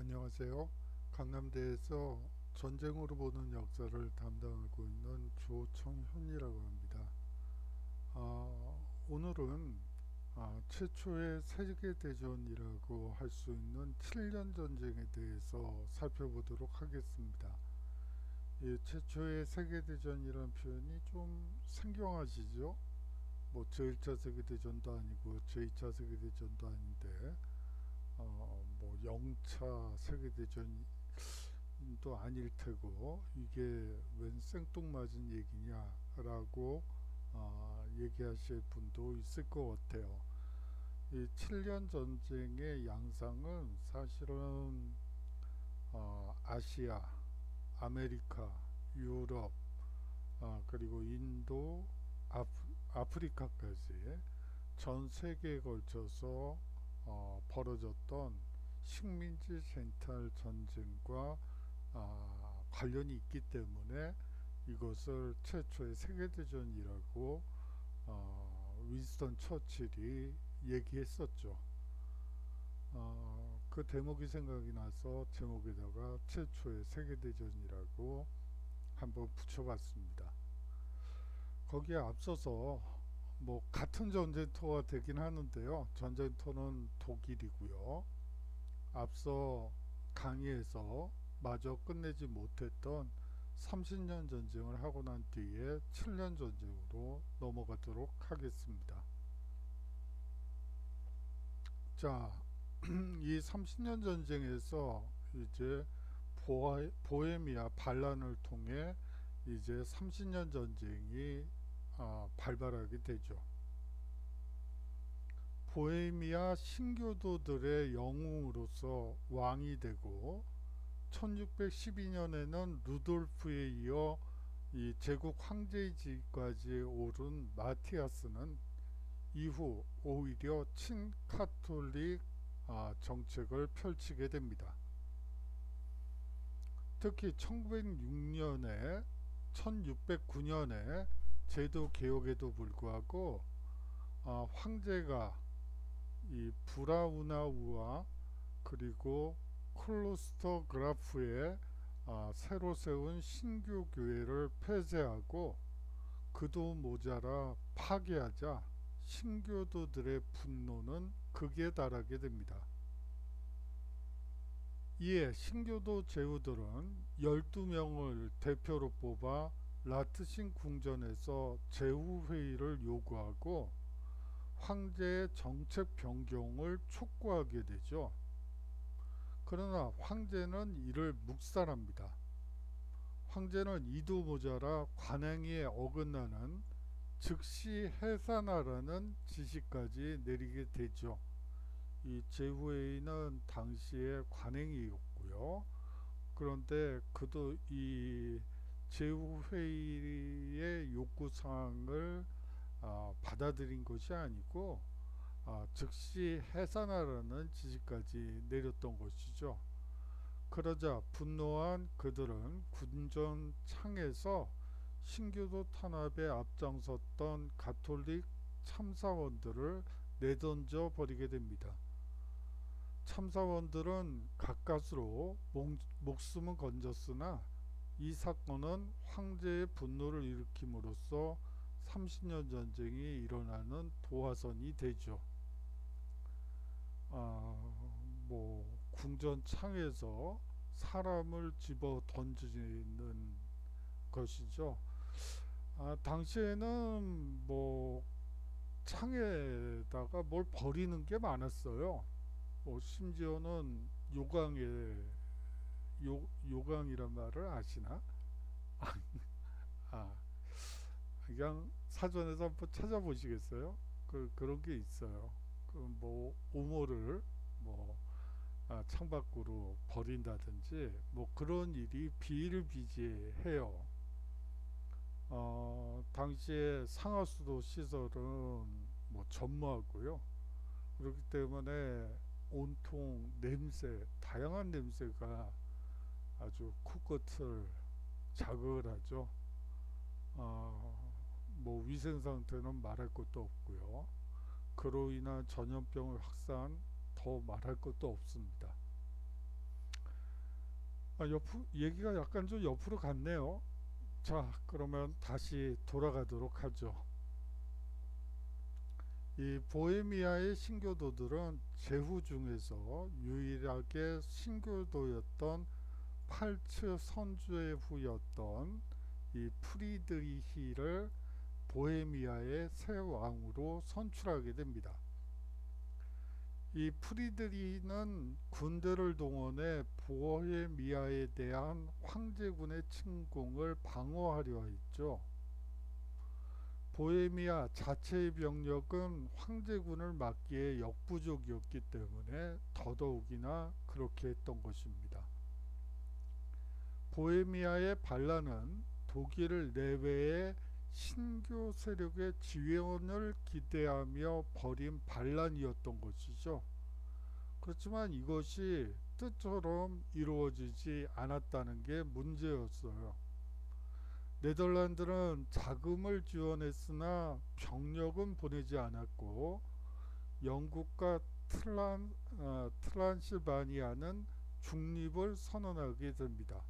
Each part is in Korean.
안녕하세요. 강남대에서 전쟁으로 보는 역사를 담당하고 있는 조청현이라고 합니다. 오늘은 최초의 세계대전이라고 할 수 있는 7년 전쟁에 대해서 살펴보도록 하겠습니다. 이 최초의 세계대전이라는 표현이 좀 생경하시죠? 뭐 제1차 세계대전도 아니고 제2차 세계대전도 아닌데 뭐 0차 세계대전도 아닐 테고 이게 웬 생뚱맞은 얘기냐라고 얘기하실 분도 있을 것 같아요. 이 7년 전쟁의 양상은 사실은 아시아, 아메리카, 유럽, 그리고 인도, 아프리카까지 전 세계에 걸쳐서 벌어졌던 식민지 젠탈 전쟁과 관련이 있기 때문에 이것을 최초의 세계대전이라고 윈스턴 처칠이 얘기했었죠. 그 대목이 생각이 나서 제목에다가 최초의 세계대전이라고 한번 붙여봤습니다. 거기에 앞서서 뭐 같은 전쟁터가 되긴 하는데요. 전쟁터는 독일이고요. 앞서 강의에서 마저 끝내지 못했던 30년 전쟁을 하고 난 뒤에 7년 전쟁으로 넘어가도록 하겠습니다. 자, 이 30년 전쟁에서 이제 보헤미아 반란을 통해 이제 30년 전쟁이 발발하게 되죠. 보헤미아 신교도들의 영웅으로서 왕이 되고 1612년에는 루돌프에 이어 이 제국 황제의 지위까지 오른 마티아스는 이후 오히려 친카톨릭 정책을 펼치게 됩니다. 특히 1906년에 1609년에 제도 개혁에도 불구하고 황제가 이 브라우나우와 그리고 클로스터 그라프의 새로 세운 신규 교회를 폐쇄하고 그도 모자라 파괴하자 신교도들의 분노는 극에 달하게 됩니다. 이에 신교도 제후들은 12명을 대표로 뽑아 라트신 궁전에서 제후회의를 요구하고 황제의 정책 변경을 촉구하게 되죠. 그러나 황제는 이를 묵살합니다. 황제는 이도 모자라 관행에 어긋나는 즉시 해산하라는 지시까지 내리게 되죠. 이 제후회의는 당시의 관행이었고요. 그런데 그도 이 제후회의의 요구사항을 받아들인 것이 아니고 즉시 해산하라는 지시까지 내렸던 것이죠. 그러자 분노한 그들은 군전 창에서 신교도 탄압에 앞장섰던 가톨릭 참사원들을 내던져 버리게 됩니다. 참사원들은 가까스로 목숨은 건졌으나 이 사건은 황제의 분노를 일으킴으로써 30년 전쟁이 일어나는 도화선이 되죠. 뭐 궁전 창에서 사람을 집어 던지는 것이죠. 당시에는 뭐 창에다가 뭘 버리는 게 많았어요. 뭐 심지어는 요강이란 말을 아시나? 아, 그냥 사전에서 한번 찾아보시겠어요? 그런 게 있어요. 그 뭐 오모를 뭐 창밖으로 버린다든지 뭐 그런 일이 비일비재해요. 당시에 상하수도 시설은 뭐 전무하고요. 그렇기 때문에 온통 냄새, 다양한 냄새가 아주 코끝을 자극을 하죠. 뭐 위생 상태는 말할 것도 없고요. 그로 인한 전염병의 확산 더 말할 것도 없습니다. 얘기가 약간 좀 옆으로 갔네요. 자, 그러면 다시 돌아가도록 하죠. 이 보헤미아의 신교도들은 제후 중에서 유일하게 신교도였던 팔츠 선제후였던 이 프리드리히를 보헤미아의 새 왕으로 선출하게 됩니다. 이 프리드리히는 군대를 동원해 보헤미아에 대한 황제군의 침공을 방어하려 했죠. 보헤미아 자체의 병력은 황제군을 막기에 역부족이었기 때문에 더더욱이나 그렇게 했던 것입니다. 보헤미아의 반란은 독일 내외의 신교 세력의 지원을 기대하며 벌인 반란이었던 것이죠. 그렇지만 이것이 뜻처럼 이루어지지 않았다는 게 문제였어요. 네덜란드는 자금을 지원했으나 병력은 보내지 않았고 영국과 트란실바니아는 중립을 선언하게 됩니다.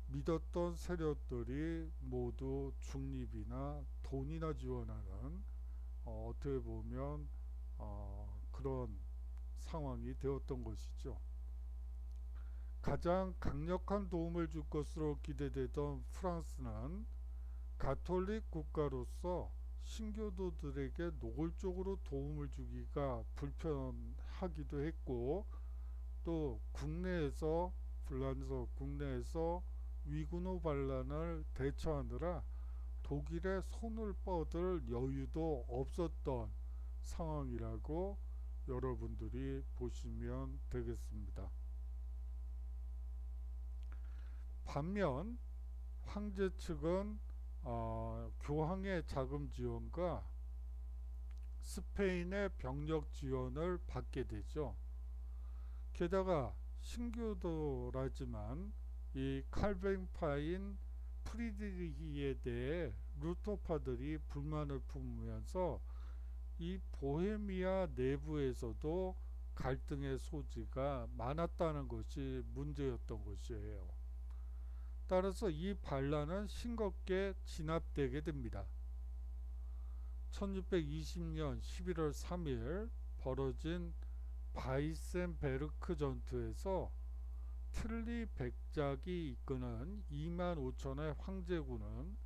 믿었던 세력들이 모두 중립이나 돈이나 지원하는 어떻게 보면 그런 상황이 되었던 것이죠. 가장 강력한 도움을 줄 것으로 기대되던 프랑스는 가톨릭 국가로서 신교도들에게 노골적으로 도움을 주기가 불편하기도 했고, 또 국내에서 불란서 국내에서 위구노 반란을 대처하느라 독일의 손을 뻗을 여유도 없었던 상황이라고 여러분들이 보시면 되겠습니다. 반면 황제 측은 교황의 자금 지원과 스페인의 병력 지원을 받게 되죠. 게다가 신교도라지만 이 칼뱅파인 프리드리히에 대해 루터파들이 불만을 품으면서 이 보헤미아 내부에서도 갈등의 소지가 많았다는 것이 문제였던 것이에요. 따라서 이 반란은 싱겁게 진압되게 됩니다. 1620년 11월 3일 벌어진 바이센베르크 전투에서 틀리 백작이 이끄는 2만 5천의 황제군은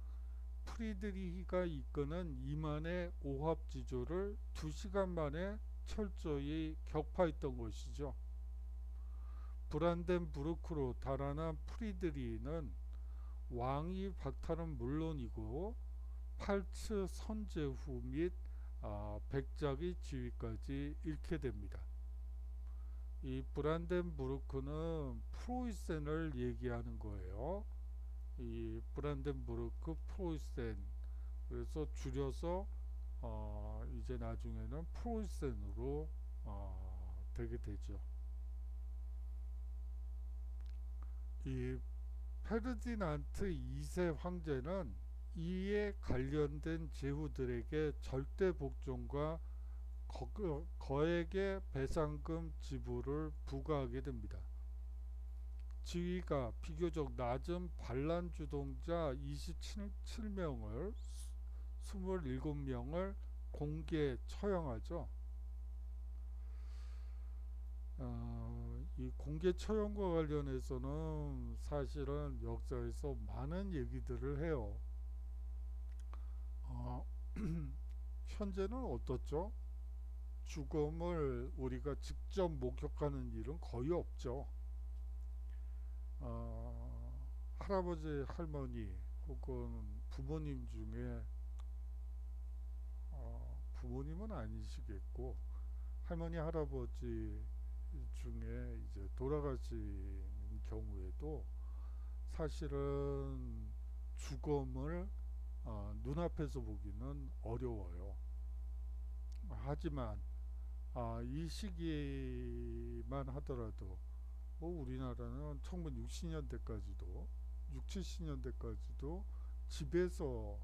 프리드리히가 이끄는 2만의 오합지조를 2시간 만에 철저히 격파했던 것이죠. 브란덴부르크로 달아난 프리드리히는 왕위 박탈은 물론이고 팔츠 선제후 및 백작의 지위까지 잃게 됩니다. 이 브란덴부르크는 프로이센을 얘기하는 거예요. 이 브란덴부르크 프로이센, 그래서 줄여서 이제 나중에는 프로이센으로 되게 되죠. 이 페르디난트 2세 황제는 이에 관련된 제후들에게 절대 복종과 거액의 배상금 지불을 부과하게 됩니다. 지위가 비교적 낮은 반란 주동자 27명을 27명을 공개 처형하죠. 이 공개 처형과 관련해서는 사실은 역사에서 많은 얘기들을 해요. 현재는 어떻죠? 죽음을 우리가 직접 목격하는 일은 거의 없죠. 할아버지, 할머니 혹은 부모님 중에 부모님은 아니시겠고 할머니, 할아버지 중에 이제 돌아가신 경우에도 사실은 죽음을 눈앞에서 보기는 어려워요. 하지만 이 시기만 하더라도 우리나라는 1960년대까지도 6, 70년대까지도 집에서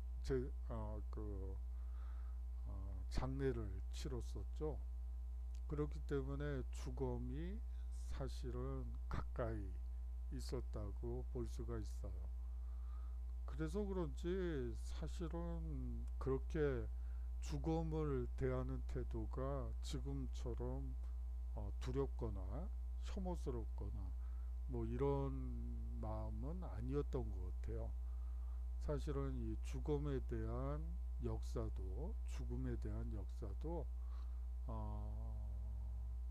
장례를 치렀었죠. 그렇기 때문에 죽음이 사실은 가까이 있었다고 볼 수가 있어요. 그래서 그런지 사실은 그렇게 죽음을 대하는 태도가 지금처럼 두렵거나 혐오스럽거나 뭐 이런 마음은 아니었던 것 같아요. 사실은 이 죽음에 대한 역사도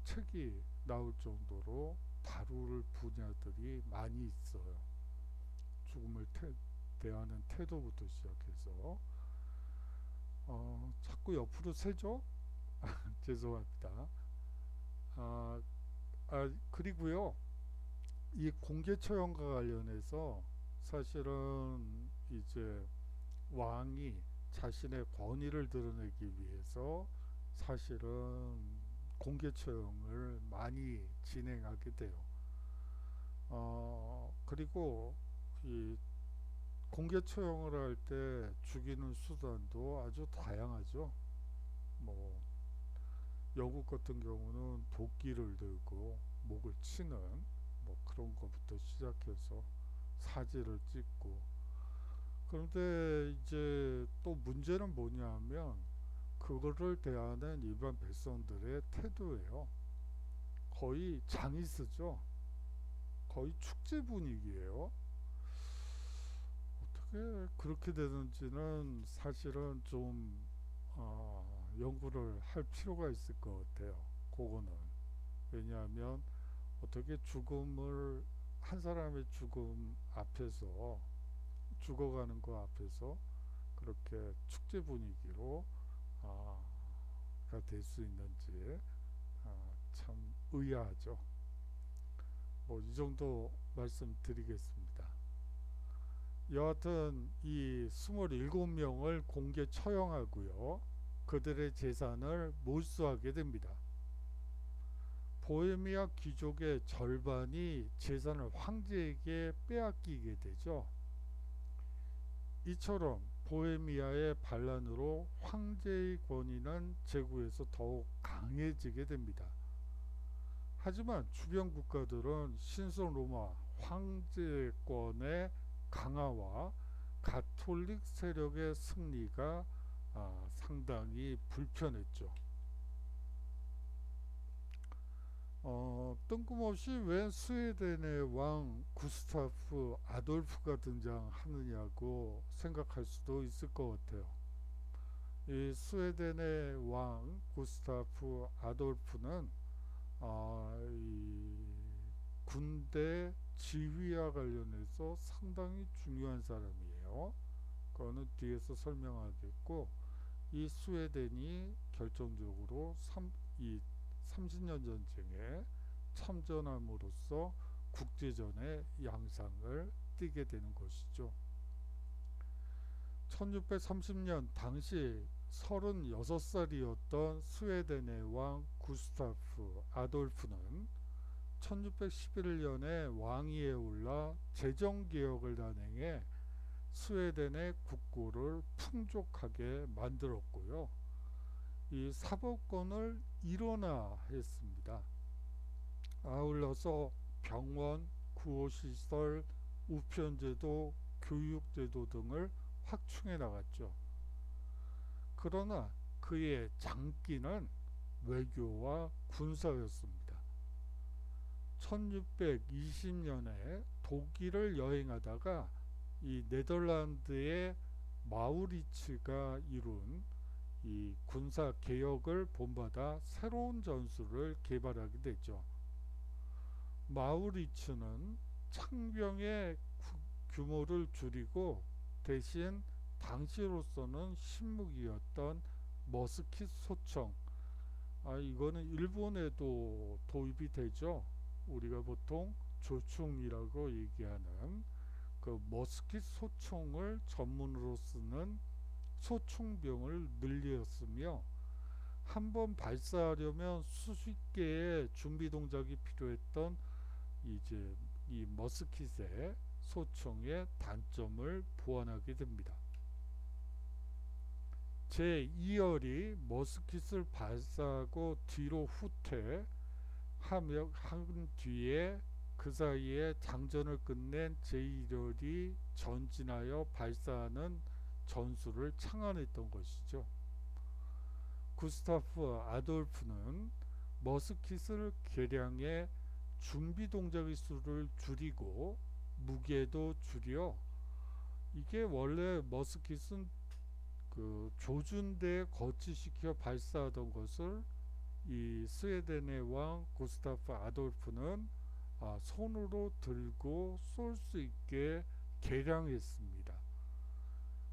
책이 나올 정도로 다룰 분야들이 많이 있어요. 대하는 태도부터 시작해서 자꾸 옆으로 새죠? 죄송합니다. 아, 그리고요, 이 공개 처형과 관련해서 사실은 이제 왕이 자신의 권위를 드러내기 위해서 사실은 공개 처형을 많이 진행하게 돼요. 그리고 이 공개 처형을 할 때 죽이는 수단도 아주 다양하죠. 뭐 영국 같은 경우는 도끼를 들고 목을 치는 뭐 그런 것부터 시작해서 사지를 찍고, 그런데 이제 또 문제는 뭐냐면 그거를 대하는 일반 백성들의 태도예요. 거의 장이스죠. 거의 축제 분위기예요. 어떻게 그렇게 되는지는 사실은 좀 연구를 할 필요가 있을 것 같아요. 그거는. 왜냐하면 어떻게 한 사람의 죽음 앞에서, 죽어가는 거 앞에서 그렇게 축제 분위기로 가 될 수 있는지 참 의아하죠. 뭐 이 정도 말씀드리겠습니다. 여하튼 이 27명을 공개 처형하고요. 그들의 재산을 몰수하게 됩니다. 보헤미아 귀족의 절반이 재산을 황제에게 빼앗기게 되죠. 이처럼 보헤미아의 반란으로 황제의 권위는 제국에서 더욱 강해지게 됩니다. 하지만 주변 국가들은 신성 로마 황제권의 강화와 가톨릭 세력의 승리가 상당히 불편했죠. 뜬금없이 왜 스웨덴의 왕 구스타프 아돌프가 등장하느냐고 생각할 수도 있을 것 같아요. 이 스웨덴의 왕 구스타프 아돌프는 이 군대 지휘와 관련해서 상당히 중요한 사람이에요. 그거는 뒤에서 설명하겠고, 이 스웨덴이 결정적으로 이 30년 전쟁에 참전함으로써 국제전의 양상을 띠게 되는 것이죠. 1630년 당시 36살이었던 스웨덴의 왕 구스타프 아돌프는 1611년에 왕위에 올라 재정개혁을 단행해 스웨덴의 국고를 풍족하게 만들었고요. 이 사법권을 일원화했습니다. 아울러서 병원, 구호시설, 우편제도, 교육제도 등을 확충해 나갔죠. 그러나 그의 장기는 외교와 군사였습니다. 1620년에 독일을 여행하다가 이 네덜란드의 마우리츠가 이룬 이 군사 개혁을 본받아 새로운 전술을 개발하게 되죠. 마우리츠는 창병의 규모를 줄이고 대신 당시로서는 신무기였던 머스킷 소총, 이거는 일본에도 도입이 되죠. 우리가 보통 조충이라고 얘기하는 그 머스킷 소총을 전문으로 쓰는 소총병을 늘렸으며, 한번 발사하려면 수십 개의 준비 동작이 필요했던 이제 이 머스킷의 소총의 단점을 보완하게 됩니다. 제2열이 머스킷을 발사하고 뒤로 후퇴한 뒤에 그 사이에 장전을 끝낸 제1열이 전진하여 발사하는 전술을 창안했던 것이죠. 구스타프 아돌프는 머스킷을 개량해 준비 동작의 수를 줄이고 무게도 줄여, 이게 원래 머스킷은 그 조준대에 거치시켜 발사하던 것을 이 스웨덴의 왕 구스타프 아돌프는 손으로 들고 쏠 수 있게 개량했습니다.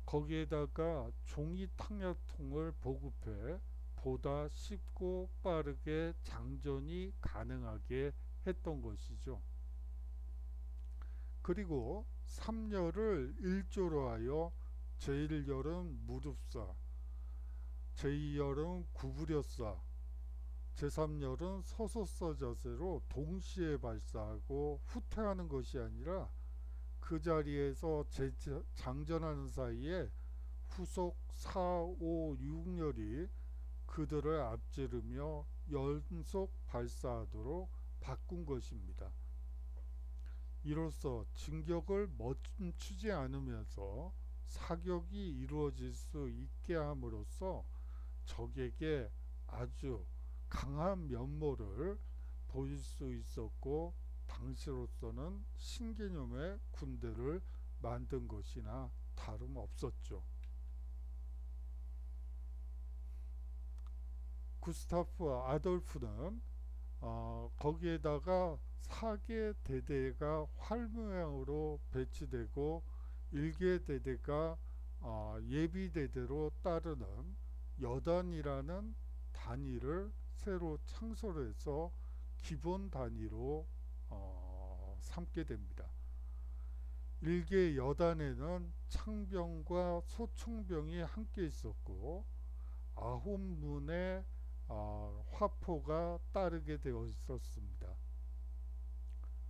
거기에다가 종이 탕약통을 보급해 보다 쉽고 빠르게 장전이 가능하게 했던 것이죠. 그리고 3열을 1조로 하여 제1열은 무릎 쏴, 제2열은 구부려 쏴, 제3열은 서서 쏴 자세로 동시에 발사하고 후퇴하는 것이 아니라 그 자리에서 장전하는 사이에 후속 4, 5, 6열이 그들을 앞지르며 연속 발사하도록 바꾼 것입니다. 이로써 진격을 멈추지 않으면서 사격이 이루어질 수 있게 함으로써 적에게 아주 강한 면모를 보일 수 있었고, 당시로서는 신개념의 군대를 만든 것이나 다름없었죠. 구스타프 아돌프는 거기에다가 4개 대대가 활 모양으로 배치되고 1개 대대가 예비 대대로 따르는 여단이라는 단위를 새로 창설해서 기본 단위로 삼게 됩니다. 1개 여단에는 창병과 소총병이 함께 있었고 9문의 화포가 따르게 되어 있었습니다.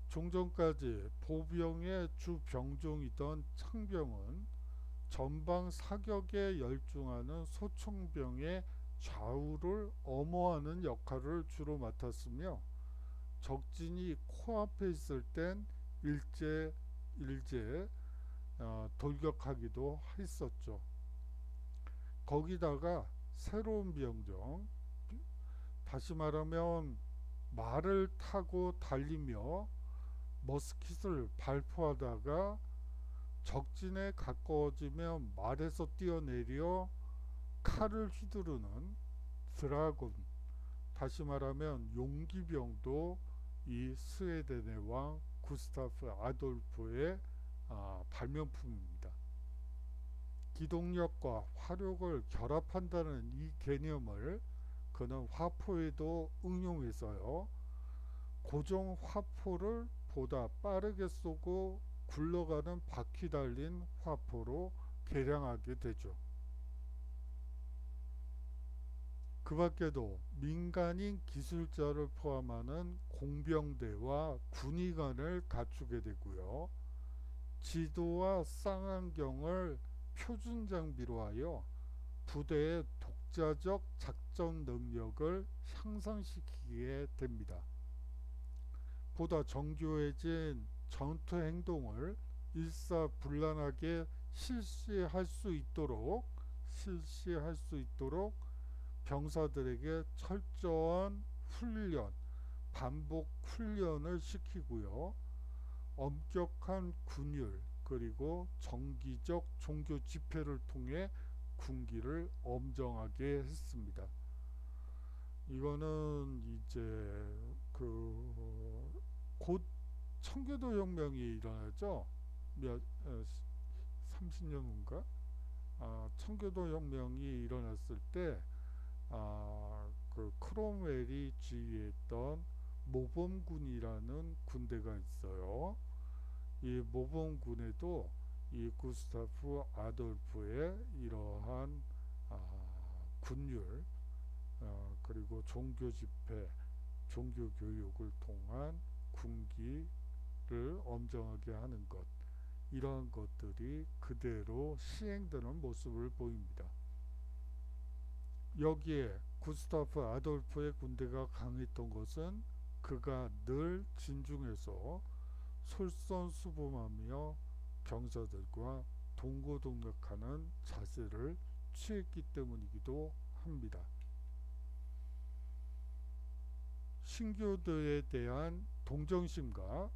종전까지 보병의 주 병종이던 창병은 전방 사격에 열중하는 소총병의 좌우를 엄호하는 역할을 주로 맡았으며, 적진이 코앞에 있을 땐 일제 돌격하기도 했었죠. 거기다가 새로운 병정, 다시 말하면 말을 타고 달리며 머스킷을 발포하다가 적진에 가까워지면 말에서 뛰어내려 칼을 휘두르는 드라곤, 다시 말하면 용기병도 이 스웨덴의 왕 구스타프 아돌프의 발명품입니다. 기동력과 화력을 결합한다는 이 개념을 그는 화포에도 응용해서요, 고정 화포를 보다 빠르게 쏘고 굴러가는 바퀴 달린 화포로 개량하게 되죠. 그 밖에도 민간인 기술자를 포함하는 공병대와 군의관을 갖추게 되고요, 지도와 쌍안경을 표준 장비로 하여 부대의 독자적 작전 능력을 향상시키게 됩니다. 보다 정교해진 전투 행동을 일사불란하게 실시할 수 있도록 병사들에게 철저한 훈련, 반복 훈련을 시키고요, 엄격한 군율 그리고 정기적 종교 집회를 통해 군기를 엄정하게 했습니다. 이거는 이제 곧 청교도 혁명이 일어나죠. 30년 후인가? 청교도 혁명이 일어났을 때 그 크롬웰이 지휘했던 모범군이라는 군대가 있어요. 이 모범군에도 이 구스타프 아돌프의 이러한 군율 그리고 종교 집회, 종교 교육을 통한 군기를 엄정하게 하는 것, 이러한 것들이 그대로 시행되는 모습을 보입니다. 여기에 구스타프 아돌프의 군대가 강했던 것은 그가 늘 진중해서 솔선수범하며 병사들과 동고동락하는 자세를 취했기 때문이기도 합니다. 신교도에 대한 동정심과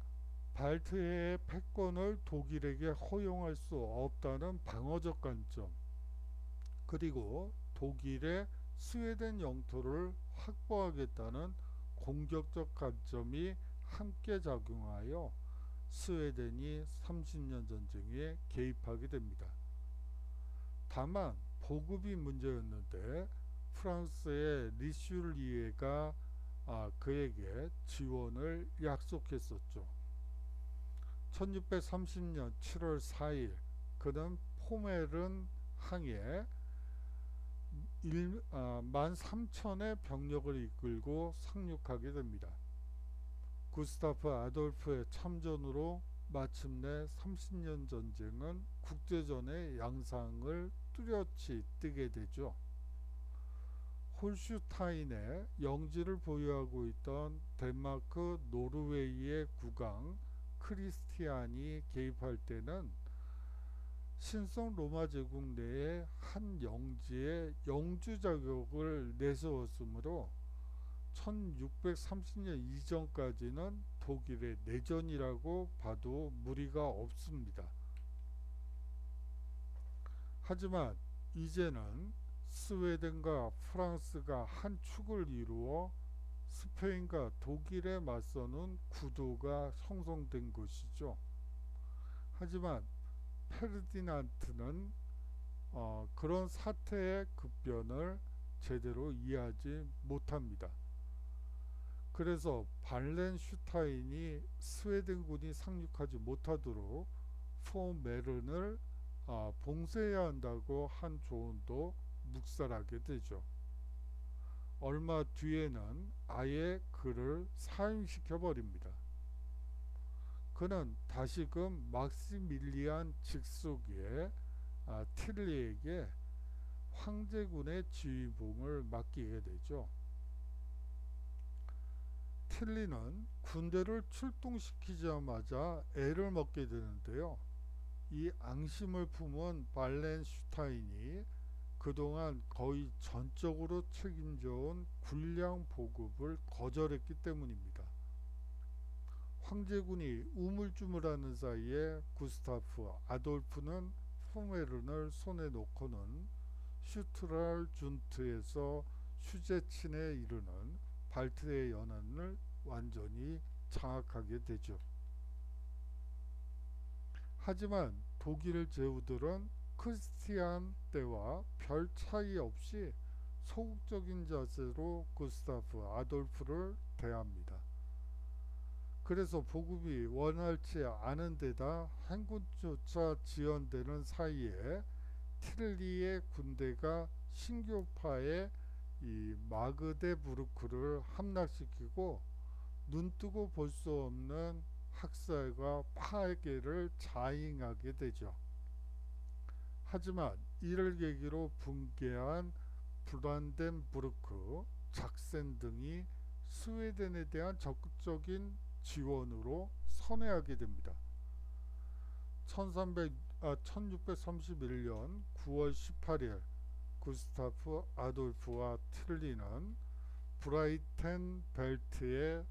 발트해의 패권을 독일에게 허용할 수 없다는 방어적 관점, 그리고 독일의 스웨덴 영토를 확보하겠다는 공격적 관점이 함께 작용하여 스웨덴이 30년 전쟁에 개입하게 됩니다. 다만 보급이 문제였는데 프랑스의 리슈리에가 그에게 지원을 약속했었죠. 1630년 7월 4일 그는 포메른 항에 13,000의 병력을 이끌고 상륙하게 됩니다. 구스타프 아돌프의 참전으로 마침내 30년 전쟁은 국제전의 양상을 뚜렷이 뜨게 되죠. 홀슈타인의 영지를 보유하고 있던 덴마크 노르웨이의 국왕 크리스티안이 개입할 때는 신성 로마 제국 내의 한 영지에 영주 자격을 내세웠으므로 1630년 이전까지는 독일의 내전이라고 봐도 무리가 없습니다. 하지만 이제는 스웨덴과 프랑스가 한 축을 이루어 스페인과 독일에 맞서는 구도가 형성된 것이죠. 하지만 페르디난트는 그런 사태의 급변을 제대로 이해하지 못합니다. 그래서 발렌슈타인이 스웨덴군이 상륙하지 못하도록 포메른을 봉쇄해야 한다고 한 조언도 묵살하게 되죠. 얼마 뒤에는 아예 그를 사임시켜 버립니다. 그는 다시금 막시밀리안 직속의 틸리에게 황제군의 지휘봉을 맡기게 되죠. 틸리는 군대를 출동시키자마자 애를 먹게 되는데요. 이 앙심을 품은 발렌슈타인이 그동안 거의 전적으로 책임져온 군량 보급을 거절했기 때문입니다. 황제군이 우물쭈물하는 사이에 구스타프 아돌프는 포메른을 손에 놓고는 슈트랄준트에서 슈제친에 이르는 발트의 연안을 완전히 장악하게 되죠. 하지만 독일 제후들은 크리스티안 때와 별 차이 없이 소극적인 자세로 구스타프 아돌프를 대합니다. 그래서 보급이 원활치 않은 데다 행군조차 지연되는 사이에 틸리의 군대가 신교파의 이 마그데부르크를 함락시키고 눈뜨고 볼 수 없는 학살과 파괴를 자행하게 되죠. 하지만 이를 계기로 붕괴한 브란덴부르크, 작센 등이 스웨덴에 대한 적극적인 지원으로 선회하게 됩니다. 1631년 9월 18일 구스타프 아돌프와 틸리는 브라이텐벨트에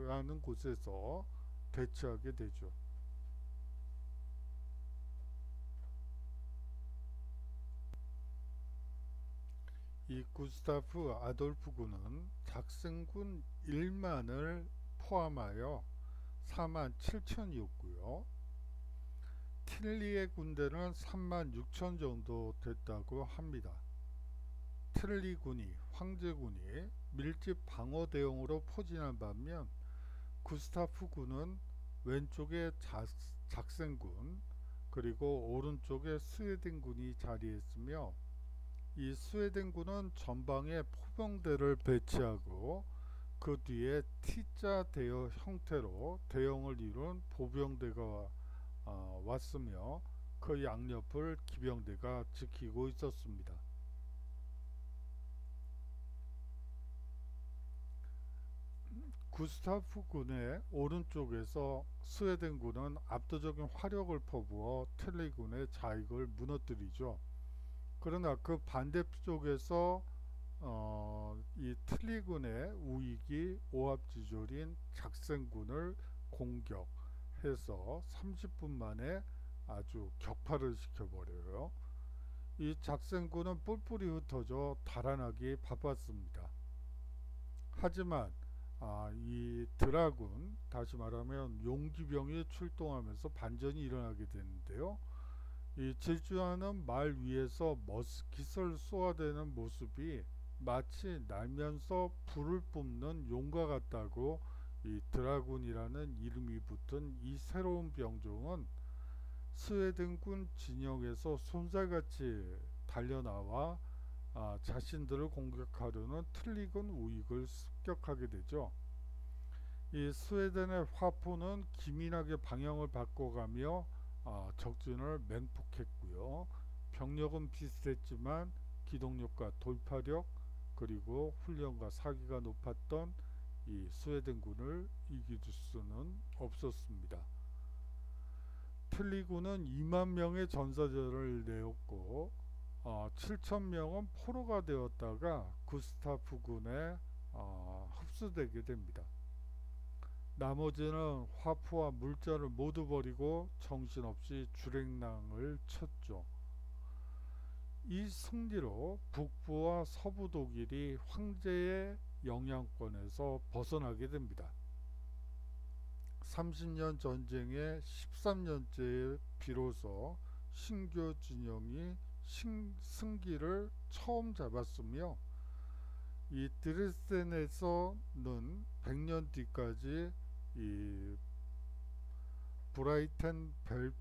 라는 곳에서 대치하게 되죠. 이 구스타프 아돌프 군은 작센군 1만을 포함하여 4만 7천이었고요. 틸리의 군대는 3만 6천 정도 됐다고 합니다. 틸리 군이, 황제군이 밀집 방어 대용으로 포진한 반면 구스타프 군은 왼쪽에 작센군 그리고 오른쪽에 스웨덴군이 자리했으며 이 스웨덴군은 전방에 포병대를 배치하고 그 뒤에 T자 대여 형태로 대형을 이룬 보병대가 왔으며 그 양옆을 기병대가 지키고 있었습니다. 구스타프 군의 오른쪽에서 스웨덴 군은 압도적인 화력을 퍼부어 틀리 군의 자익을 무너뜨리죠. 그러나 그 반대쪽에서 이 틀리 군의 우익이 오합지졸인 작센군을 공격해서 30분 만에 아주 격파를 시켜버려요. 이 작센군은 뿔뿔이 흩어져 달아나기 바빴습니다. 하지만 이 드라군, 다시 말하면 용기병이 출동하면서 반전이 일어나게 되는데요. 이 질주하는 말 위에서 머스킷을 쏘아대는 모습이 마치 날면서 불을 뿜는 용과 같다고 이 드라군이라는 이름이 붙은 이 새로운 병종은 스웨덴군 진영에서 쏜살같이 달려나와 자신들을 공격하려는 틀리군 우익을 습격하게 되죠. 이 스웨덴의 화포는 기민하게 방향을 바꿔가며 적진을 맹폭했고요. 병력은 비슷했지만 기동력과 돌파력 그리고 훈련과 사기가 높았던 이 스웨덴군을 이길 수는 없었습니다. 틀리군은 2만 명의 전사자를 내었고 7천 명은 포로가 되었다가 구스타프 군에 흡수되게 됩니다. 나머지는 화포와 물자를 모두 버리고 정신없이 주랭랑을 쳤죠. 이 승리로 북부와 서부 독일이 황제의 영향권에서 벗어나게 됩니다. 30년 전쟁의 13년째에 비로소 신교 진영이 승기를 처음 잡았으며 이 드레스덴에서는 100년 뒤까지 이 브라이텐벨트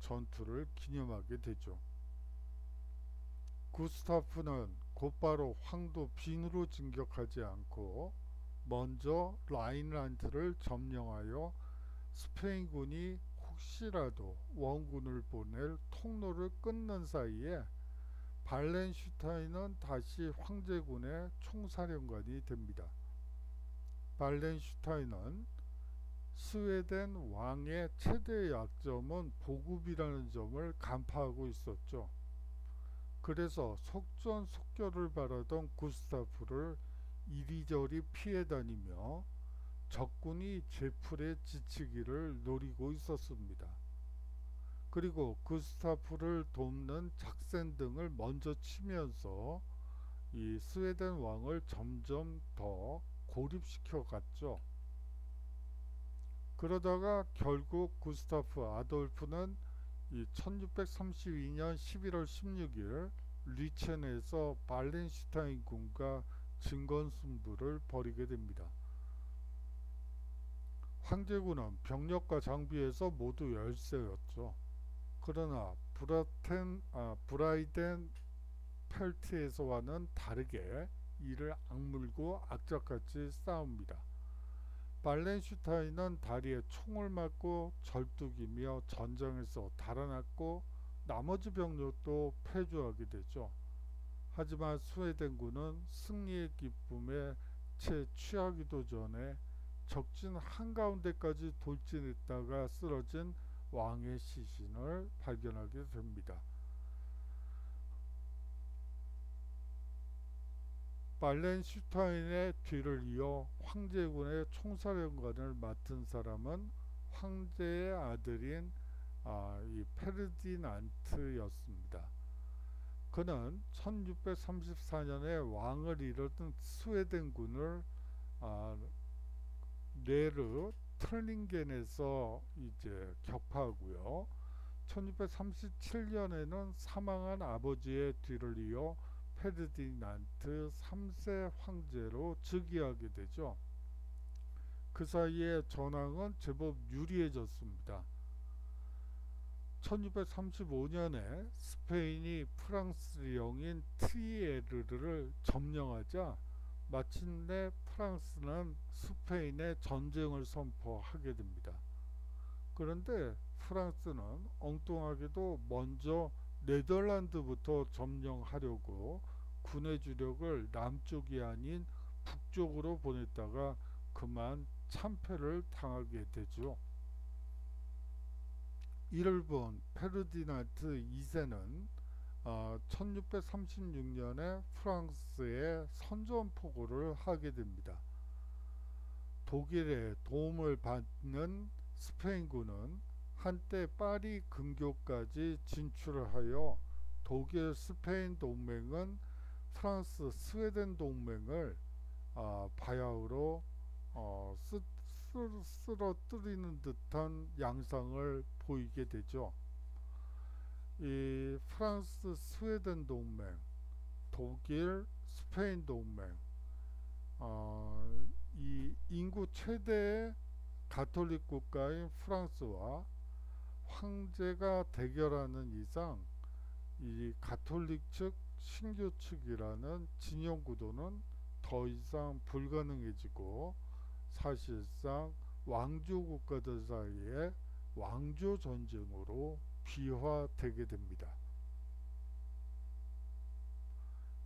전투를 기념하게 되죠. 구스타프는 곧바로 황도 빈으로 진격하지 않고 먼저 라인란트를 점령하여 스페인군이 혹시라도 원군을 보낼 통로를 끊는 사이에 발렌슈타인은 다시 황제군의 총사령관이 됩니다. 발렌슈타인은 스웨덴 왕의 최대 약점은 보급이라는 점을 간파하고 있었죠. 그래서 속전속결을 바라던 구스타프를 이리저리 피해 다니며 적군이 제풀에 지치기를 노리고 있었습니다. 그리고 구스타프를 돕는 작센 등을 먼저 치면서 이 스웨덴 왕을 점점 더 고립시켜 갔죠. 그러다가 결국 구스타프 아돌프는 이 1632년 11월 16일 리첸에서 발렌슈타인 군과 진건승부를 벌이게 됩니다. 황제군은 병력과 장비에서 모두 열세였죠. 그러나 브라이덴 펠트에서와는 다르게 이를 악물고 악착같이 싸웁니다. 발렌슈타인은 다리에 총을 맞고 절뚝이며 전장에서 달아났고 나머지 병력도 패주하게 되죠. 하지만 스웨덴군은 승리의 기쁨에 채 취하기도 전에 적진 한가운데까지 돌진했다가 쓰러진 왕의 시신을 발견하게 됩니다. 발렌슈타인의 뒤를 이어 황제군의 총사령관을 맡은 사람은 황제의 아들인 이 페르디난트였습니다. 그는 1634년에 왕을 이루던 스웨덴군을 네르 틀링겐에서 이제 격파하고요. 1637년에는 사망한 아버지의 뒤를 이어 페르디난트 3세 황제로 즉위하게 되죠. 그 사이에 전황은 제법 유리해졌습니다. 1635년에 스페인이 프랑스 영인 트리에르를 점령하자 마침내 프랑스는 스페인에 전쟁을 선포하게 됩니다. 그런데 프랑스는 엉뚱하게도 먼저 네덜란드부터 점령하려고 군의 주력을 남쪽이 아닌 북쪽으로 보냈다가 그만 참패를 당하게 되죠. 이를 본 페르디난트 2세는 1636년에 프랑스에 선전포고를 하게 됩니다. 독일의 도움을 받는 스페인군은 한때 파리 근교까지 진출을 하여 독일 스페인 동맹은 프랑스 스웨덴 동맹을 바야흐로 쓰러뜨리는 듯한 양상을 보이게 되죠. 이 프랑스 스웨덴 동맹, 독일 스페인 동맹, 이 인구 최대의 가톨릭 국가인 프랑스와 황제가 대결하는 이상 이 가톨릭 측, 신교 측이라는 진영 구도는 더 이상 불가능해지고 사실상 왕조 국가들 사이에 왕조 전쟁으로 비화되게 됩니다.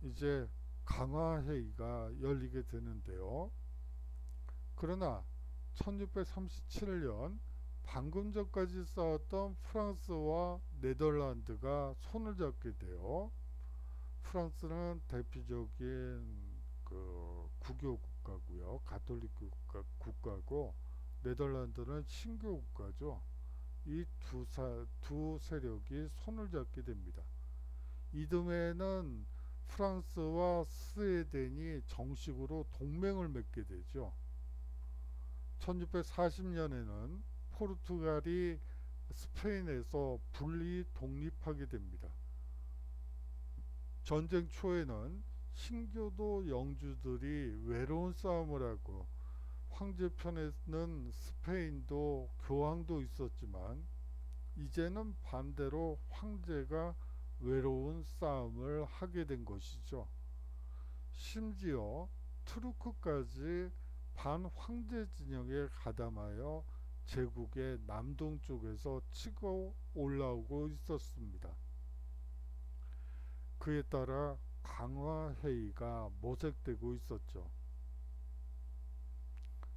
이제 강화회의가 열리게 되는데요. 그러나 1637년 방금 전까지 싸웠던 프랑스와 네덜란드가 손을 잡게 돼요. 프랑스는 대표적인 그 국교 국가고요, 가톨릭 국가고 네덜란드는 신교 국가죠. 이 두 세력이 손을 잡게 됩니다. 이듬해에는 프랑스와 스웨덴이 정식으로 동맹을 맺게 되죠. 1640년에는 포르투갈이 스페인에서 분리 독립하게 됩니다. 전쟁 초에는 신교도 영주들이 외로운 싸움을 하고 황제 편에는 스페인도 교황도 있었지만 이제는 반대로 황제가 외로운 싸움을 하게 된 것이죠. 심지어 투르크까지 반황제 진영에 가담하여 제국의 남동쪽에서 치고 올라오고 있었습니다. 그에 따라 강화회의가 모색되고 있었죠.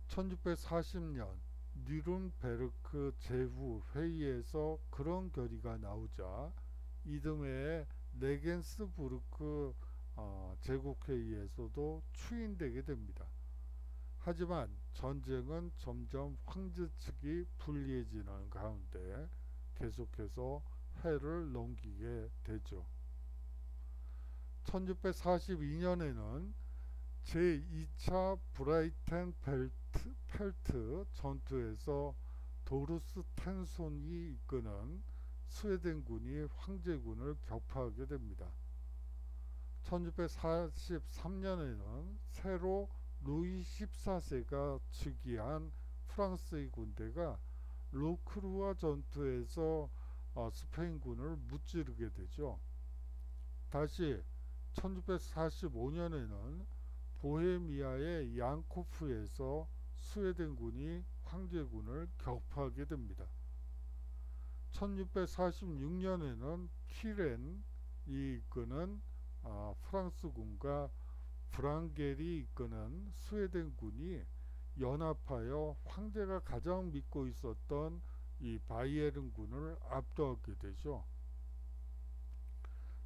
1640년 뉘른베르크 제후회의에서 그런 결의가 나오자 이듬해에 레겐스부르크 제국회의에서도 추인되게 됩니다. 하지만 전쟁은 점점 황제 측이 불리해지는 가운데 계속해서 해를 넘기게 되죠. 1642년에는 제2차 브라이텐펠트 전투에서 도르스텐손이 이끄는 스웨덴군이 황제군을 격파하게 됩니다. 1643년에는 새로 루이 14세가 즉위한 프랑스의 군대가 로크루아 전투에서 스페인군을 무찌르게 되죠. 다시 1645년에는 보헤미아의 양코프에서 스웨덴군이 황제군을 격파하게 됩니다. 1646년에는 튀렌이 이끄는 프랑스군과 브랑겔이 이끄는 스웨덴군이 연합하여 황제가 가장 믿고 있었던 이 바이에른군을 압도하게 되죠.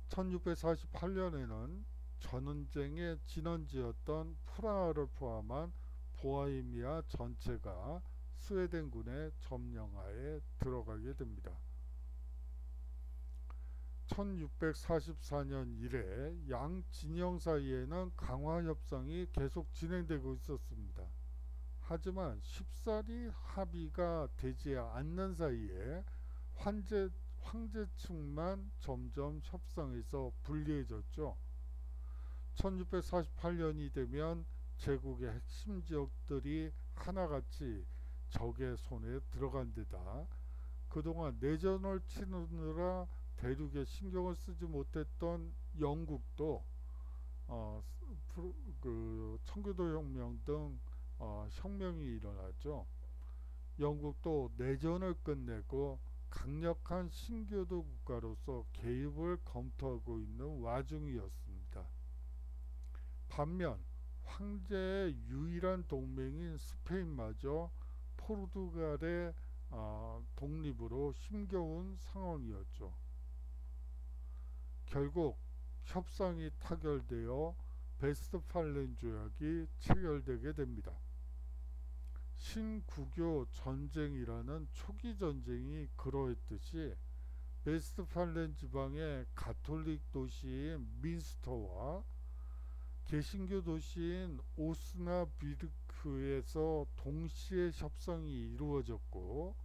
1648년에는 전쟁의 진원지였던 프라하를 포함한 보헤미아 전체가 스웨덴군의 점령하에 들어가게 됩니다. 1644년 이래 양 진영 사이에는 강화 협상이 계속 진행되고 있었습니다. 하지만 쉽사리 합의가 되지 않는 사이에 황제 측만 점점 협상에서 불리해졌죠. 1648년이 되면 제국의 핵심 지역들이 하나같이 적의 손에 들어간 데다 그동안 내전을 치르느라 대륙에 신경을 쓰지 못했던 영국도 청교도 혁명 등 혁명이 일어났죠. 영국도 내전을 끝내고 강력한 신교도 국가로서 개입을 검토하고 있는 와중이었습니다. 반면 황제의 유일한 동맹인 스페인마저 포르투갈의 독립으로 힘겨운 상황이었죠. 결국 협상이 타결되어 베스트팔렌 조약이 체결되게 됩니다. 신구교 전쟁이라는 초기 전쟁이 그러했듯이 베스트팔렌 지방의 가톨릭 도시인 민스터와 개신교 도시인 오스나비르크에서 동시에 협상이 이루어졌고,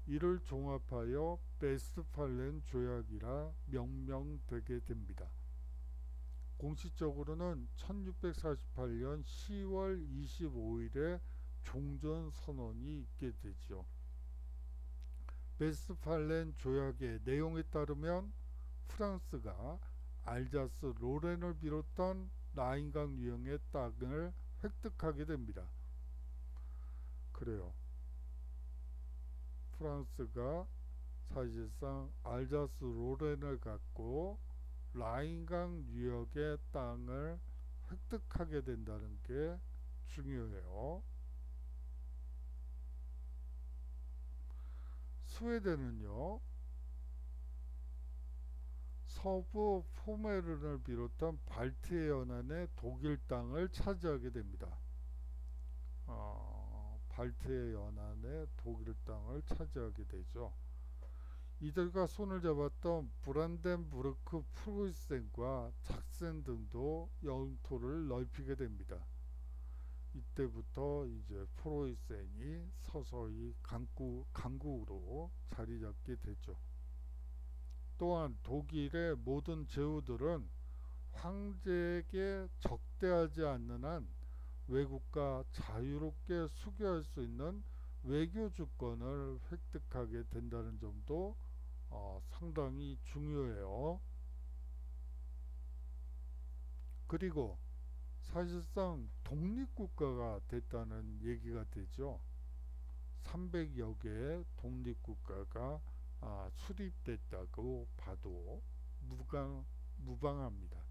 이를 종합하여 베스트팔렌 조약이라 명명되게 됩니다. 공식적으로는 1648년 10월 25일에 종전선언이 있게 되죠. 베스트팔렌 조약의 내용에 따르면 프랑스가 알자스 로렌을 비롯한 라인강 유형의 땅을 획득하게 됩니다. 그래요. 프랑스가 사실상 알자스 로렌을 갖고 라인강 유역의 땅을 획득하게 된다는 게 중요해요. 스웨덴은요, 서부 포메른을 비롯한 발트해 연안의 독일 땅을 차지하게 됩니다. 발트해 연안의 독일 땅을 차지하게 되죠. 이들과 손을 잡았던 브란덴부르크 프로이센과 작센 등도 영토를 넓히게 됩니다. 이때부터 이제 프로이센이 서서히 강국으로 자리 잡게 되죠. 또한 독일의 모든 제후들은 황제에게 적대하지 않는 한 외국과 자유롭게 수교할 수 있는 외교 주권을 획득하게 된다는 점도 상당히 중요해요. 그리고 사실상 독립국가가 됐다는 얘기가 되죠. 300여 개의 독립국가가 수립됐다고 봐도 무방합니다.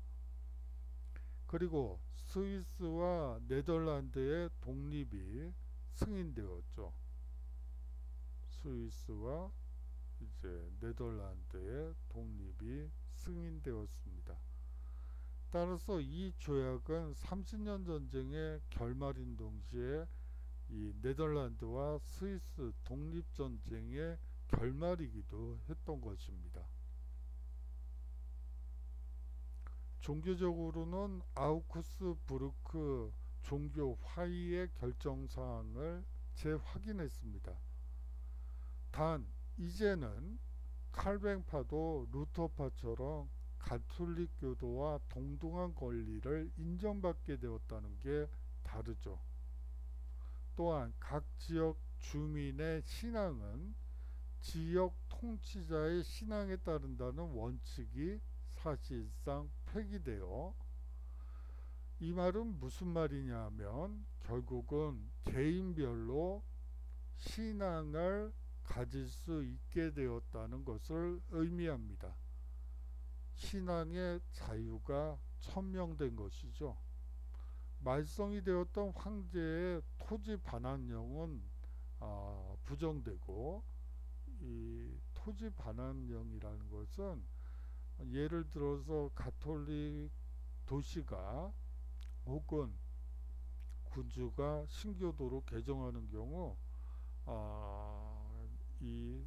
그리고 스위스와 네덜란드의 독립이 승인되었죠. 스위스와 이제 네덜란드의 독립이 승인되었습니다. 따라서 이 조약은 30년 전쟁의 결말인 동시에 이 네덜란드와 스위스 독립전쟁의 결말이기도 했던 것입니다. 종교적으로는 아우크스부르크 종교 화의의 결정사항을 재확인했습니다. 단 이제는 칼뱅파도 루터파처럼 가톨릭 교도와 동등한 권리를 인정받게 되었다는 게 다르죠. 또한 각 지역 주민의 신앙은 지역 통치자의 신앙에 따른다는 원칙이 사실상 폐기되어, 이 말은 무슨 말이냐 하면 결국은 개인별로 신앙을 가질 수 있게 되었다는 것을 의미합니다. 신앙의 자유가 천명된 것이죠. 말썽이 되었던 황제의 토지 반환령은 부정되고, 이 토지 반환령이라는 것은 예를 들어서 가톨릭 도시가 혹은 군주가 신교도로 개정하는 경우 이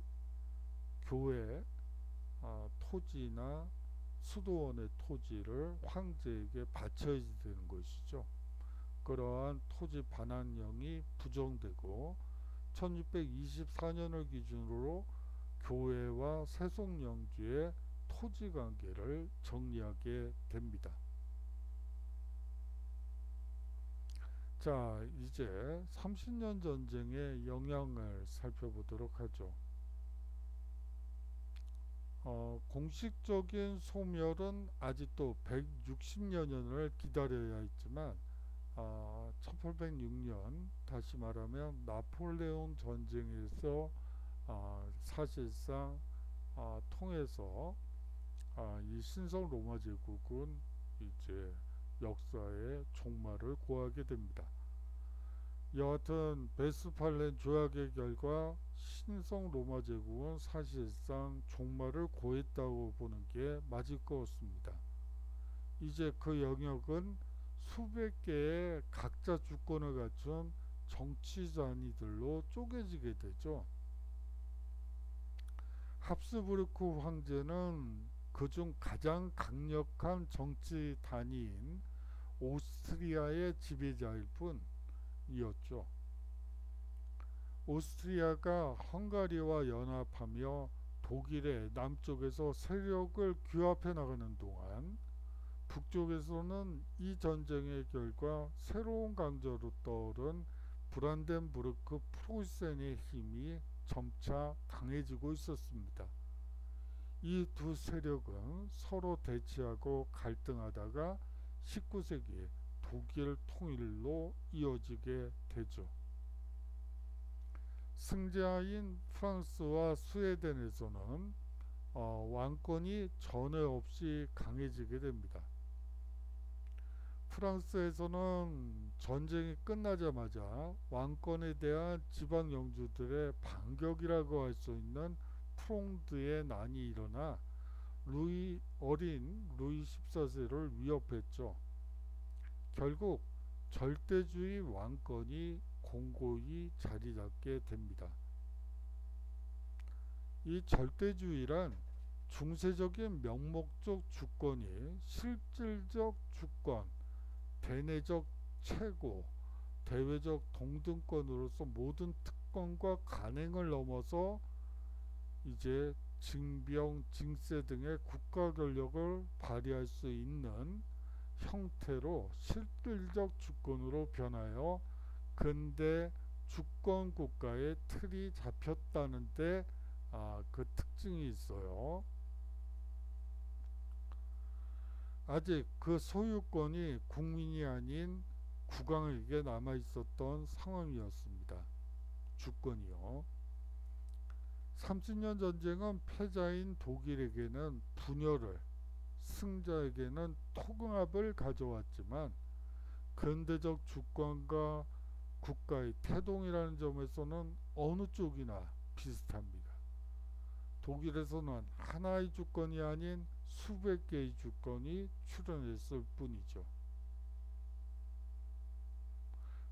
교회 토지나 수도원의 토지를 황제에게 바쳐야 되는 것이죠. 그러한 토지 반환령이 부정되고 1624년을 기준으로 교회와 세속령주의 토지 관계를 정리하게 됩니다. 자, 이제 30년 전쟁의 영향을 살펴보도록 하죠. 공식적인 소멸은 아직도 160여 년을 기다려야 했지만 1806년, 다시 말하면 나폴레옹 전쟁에서 사실상 통해서 이 신성 로마 제국은 이제 역사의 종말을 고하게 됩니다. 여하튼 베스팔렌 조약의 결과 신성 로마 제국은 사실상 종말을 고했다고 보는 게 맞을 것 같습니다. 이제 그 영역은 수백 개의 각자 주권을 갖춘 정치 단위들로 쪼개지게 되죠. 합스부르크 황제는 그중 가장 강력한 정치 단위인 오스트리아의 지배자일 뿐이었죠. 오스트리아가 헝가리와 연합하며 독일의 남쪽에서 세력을 규합해 나가는 동안 북쪽에서는 이 전쟁의 결과 새로운 강자로 떠오른 브란덴부르크 프로이센의 힘이 점차 강해지고 있었습니다. 이 두 세력은 서로 대치하고 갈등하다가 19세기 독일 통일로 이어지게 되죠. 승자인 프랑스와 스웨덴에서는 왕권이 전에 없이 강해지게 됩니다. 프랑스에서는 전쟁이 끝나자마자 왕권에 대한 지방 영주들의 반격이라고 할 수 있는 프롱드의 난이 일어나 어린 루이 14세를 위협했죠. 결국 절대주의 왕권이 공고히 자리 잡게 됩니다. 이 절대주의란 중세적인 명목적 주권이 실질적 주권, 대내적 최고, 대외적 동등권으로서 모든 특권과 간행을 넘어서 이제 징병, 징세 등의 국가 권력을 발휘할 수 있는 형태로 실질적 주권으로 변하여 근대 주권 국가의 틀이 잡혔다는데 그 특징이 있어요. 아직 그 소유권이 국민이 아닌 국왕에게 남아 있었던 상황이었습니다. 주권이요. 30년 전쟁은 패자인 독일에게는 분열을, 승자에게는 통합을 가져왔지만 근대적 주권과 국가의 태동이라는 점에서는 어느 쪽이나 비슷합니다. 독일에서는 하나의 주권이 아닌 수백 개의 주권이 출현했을 뿐이죠.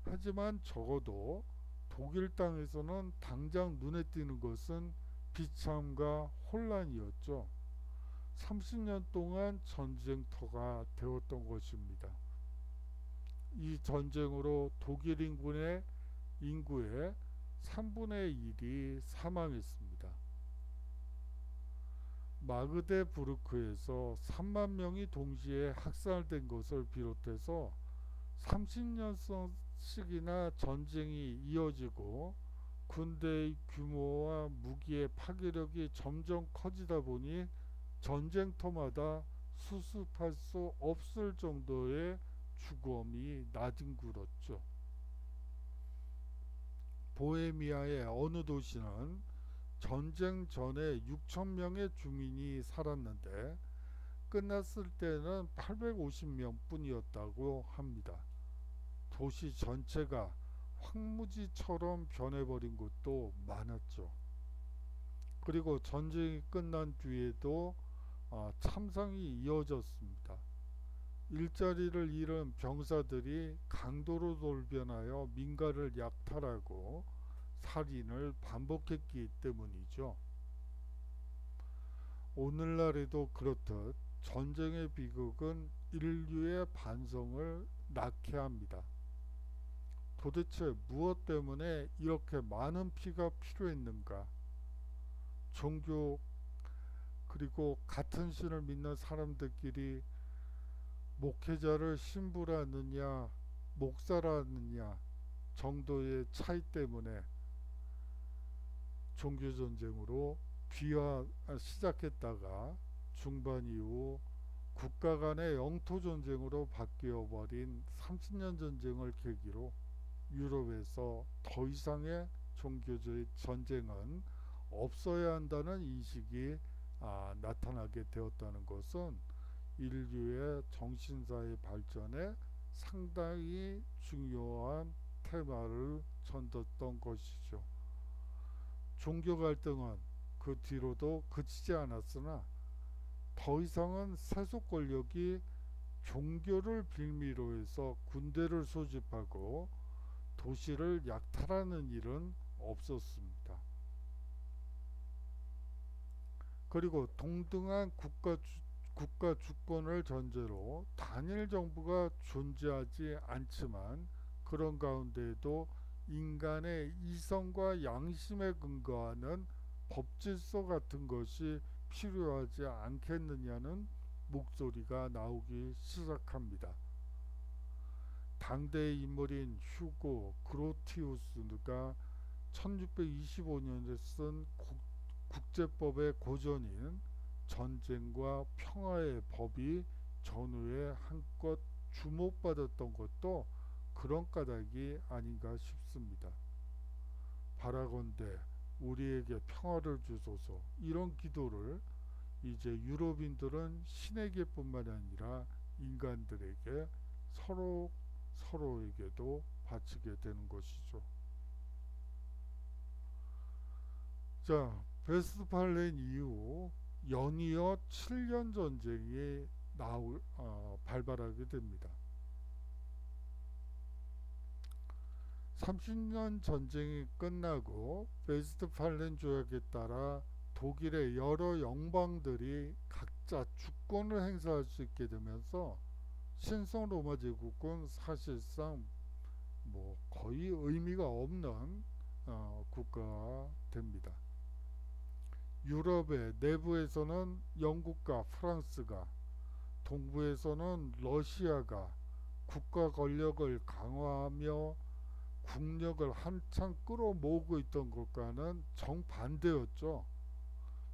하지만 적어도 독일 땅에서는 당장 눈에 띄는 것은 비참과 혼란이었죠. 30년 동안 전쟁터가 되었던 것입니다. 이 전쟁으로 독일 인구의 3분의 1이 사망했습니다. 마그데부르크에서 3만 명이 동시에 학살된 것을 비롯해서 30년씩이나 전쟁이 이어지고 군대의 규모와 무기의 파괴력이 점점 커지다 보니 전쟁터마다 수습할 수 없을 정도의 죽음이 나뒹굴었죠. 보헤미아의 어느 도시는 전쟁 전에 6천 명의 주민이 살았는데 끝났을 때는 850명 뿐이었다고 합니다. 도시 전체가 황무지처럼 변해버린 곳도 많았죠. 그리고 전쟁이 끝난 뒤에도 참상이 이어졌습니다. 일자리를 잃은 병사들이 강도로 돌변하여 민가를 약탈하고 살인을 반복했기 때문이죠. 오늘날에도 그렇듯 전쟁의 비극은 인류의 반성을 낳게 합니다. 도대체 무엇 때문에 이렇게 많은 피가 필요했는가? 종교 그리고 같은 신을 믿는 사람들끼리 목회자를 신부라느냐 목사라느냐 정도의 차이 때문에 종교전쟁으로 시작했다가 중반 이후 국가 간의 영토전쟁으로 바뀌어버린 30년 전쟁을 계기로 유럽에서 더 이상의 종교적 전쟁은 없어야 한다는 인식이 나타나게 되었다는 것은 인류의 정신사의 발전에 상당히 중요한 테마를 전뒀던 것이죠. 종교 갈등은 그 뒤로도 그치지 않았으나 더 이상은 세속 권력이 종교를 빌미로 해서 군대를 소집하고 도시를 약탈하는 일은 없었습니다. 그리고 동등한 국가 주권을 전제로 단일 정부가 존재하지 않지만 그런 가운데에도 인간의 이성과 양심에 근거하는 법질서 같은 것이 필요하지 않겠느냐는 목소리가 나오기 시작합니다. 당대의 인물인 휴고 그로티우스가 1625년에 쓴 국제법의 고전인 전쟁과 평화의 법이 전후에 한껏 주목받았던 것도 그런 까닭이 아닌가 싶습니다. 바라건대 우리에게 평화를 주소서, 이런 기도를 이제 유럽인들은 신에게뿐만 아니라 인간들에게 서로에게도 바치게 되는 것이죠. 자, 베스트팔렌 이후 연이어 7년 전쟁이 발발하게 됩니다. 30년 전쟁이 끝나고 베스트팔렌 조약에 따라 독일의 여러 영방들이 각자 주권을 행사할 수 있게 되면서 신성 로마 제국은 사실상 거의 의미가 없는 국가가 됩니다. 유럽의 내부에서는 영국과 프랑스가, 동부에서는 러시아가 국가 권력을 강화하며 국력을 한창 끌어모으고 있던 것과는 정반대였죠.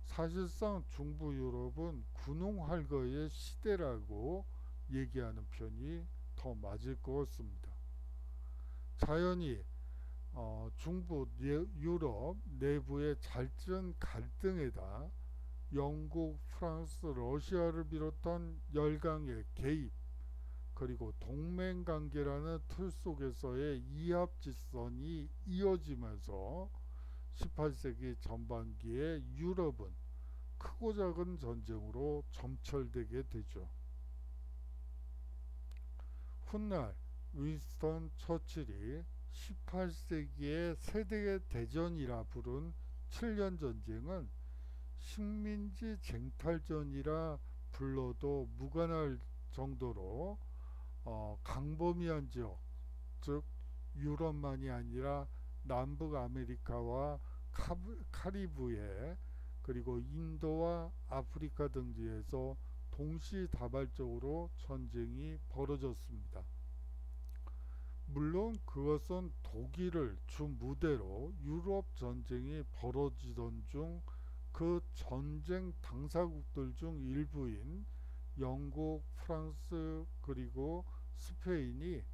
사실상 중부 유럽은 군웅활거의 시대라고 얘기하는 편이 더 맞을 것 같습니다. 자연히 중부 유럽 내부의 잦은 갈등에다 영국, 프랑스, 러시아를 비롯한 열강의 개입, 그리고 동맹관계라는 틀 속에서의 이합집선이 이어지면서 18세기 전반기에 유럽은 크고 작은 전쟁으로 점철되게 되죠. 훗날 윈스턴 처칠이 18세기의 세계 대전이라 부른 7년 전쟁은 식민지 쟁탈전이라 불러도 무관할 정도로 강범위한 지역, 즉 유럽만이 아니라 남북 아메리카와 카리브해, 그리고 인도와 아프리카 등지에서 동시다발적으로 전쟁이 벌어졌습니다. 물론 그것은 독일을 주 무대로 유럽 전쟁이 벌어지던 중 그 전쟁 당사국들 중 일부인 영국, 프랑스, 그리고 스페인이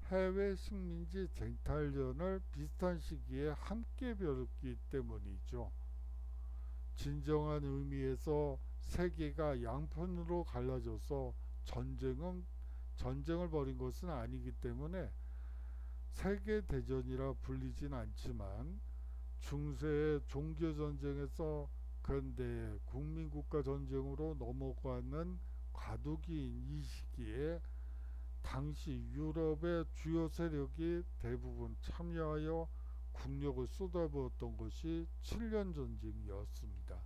해외 식민지 쟁탈전을 비슷한 시기에 함께 벌였기 때문이죠. 진정한 의미에서 세계가 양편으로 갈라져서 전쟁을 벌인 것은 아니기 때문에 세계대전이라 불리진 않지만 중세의 종교전쟁에서 근대 국민국가 전쟁으로 넘어가는 과도기인 이 시기에 당시 유럽의 주요 세력이 대부분 참여하여 국력을 쏟아부었던 것이 7년 전쟁이었습니다.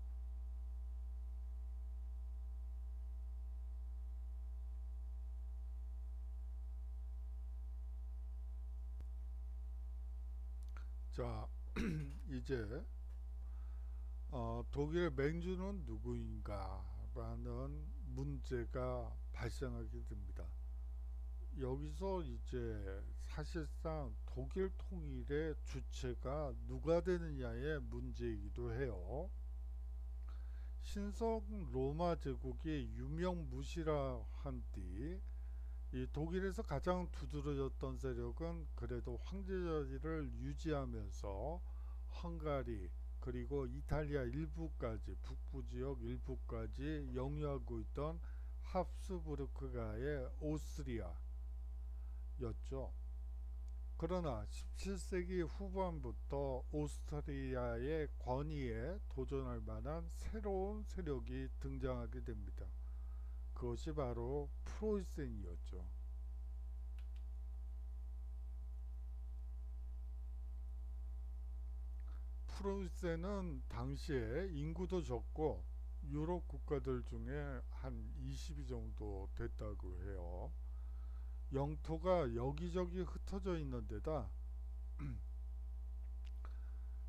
자, 이제 독일의 맹주는 누구인가 라는 문제가 발생하게 됩니다. 여기서 이제 사실상 독일 통일의 주체가 누가 되느냐의 문제이기도 해요. 신성 로마 제국이 유명무실하 한뒤 이 독일에서 가장 두드러졌던 세력은 그래도 황제자리를 유지하면서 헝가리, 그리고 이탈리아 일부까지, 북부 지역 일부까지 영유하고 있던 합스부르크가의 오스트리아였죠. 그러나 17세기 후반부터 오스트리아의 권위에 도전할 만한 새로운 세력이 등장하게 됩니다. 그것이 바로 프로이센이었죠. 프로이센은 당시에 인구도 적고 유럽 국가들 중에 한 20위 정도 됐다고 해요. 영토가 여기저기 흩어져 있는 데다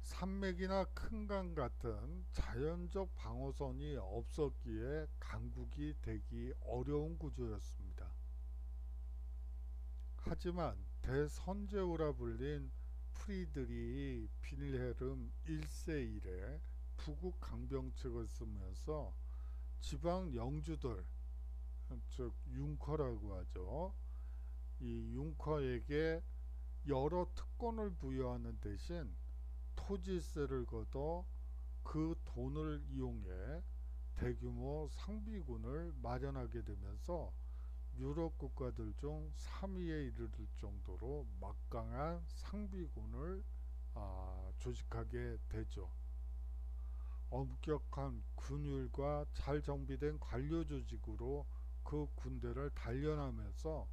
산맥이나 큰 강 같은 자연적 방어선이 없었기에 강국이 되기 어려운 구조였습니다. 하지만 대선제후라 불린 프리드리히 빌헬름 1세 이래 부국 강병책을 쓰면서 지방 영주들, 즉 융커라고 하죠. 이 융커에게 여러 특권을 부여하는 대신 토지세를 걷어 그 돈을 이용해 대규모 상비군을 마련하게 되면서 유럽 국가들 중 3위에 이르를 정도로 막강한 상비군을 조직하게 되죠. 엄격한 군율과 잘 정비된 관료 조직으로 그 군대를 단련하면서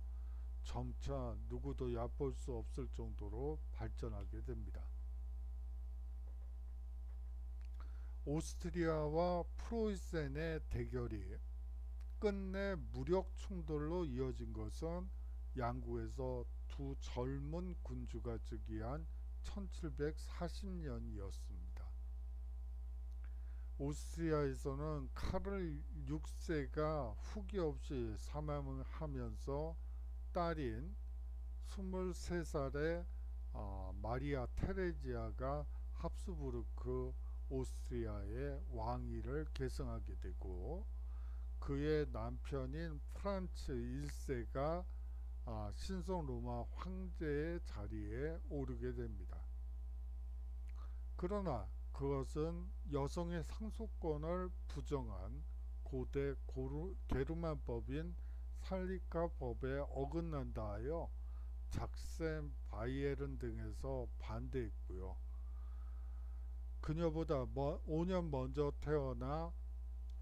점차 누구도 얕볼 수 없을 정도로 발전하게 됩니다. 오스트리아와 프로이센의 대결이 끝내 무력 충돌로 이어진 것은 양국에서 두 젊은 군주가 즉위한 1740년이었습니다. 오스트리아에서는 카를 6세가 후기 없이 사망을 하면서 딸인 23살의 마리아 테레지아가 합스부르크 오스트리아의 왕위를 계승하게 되고 그의 남편인 프란츠 1세가 신성 로마 황제의 자리에 오르게 됩니다. 그러나 그것은 여성의 상속권을 부정한 고대 게르만법인 살리카 법에 어긋난다 하여 작센 바이에른 등에서 반대했고요. 그녀보다 5년 먼저 태어나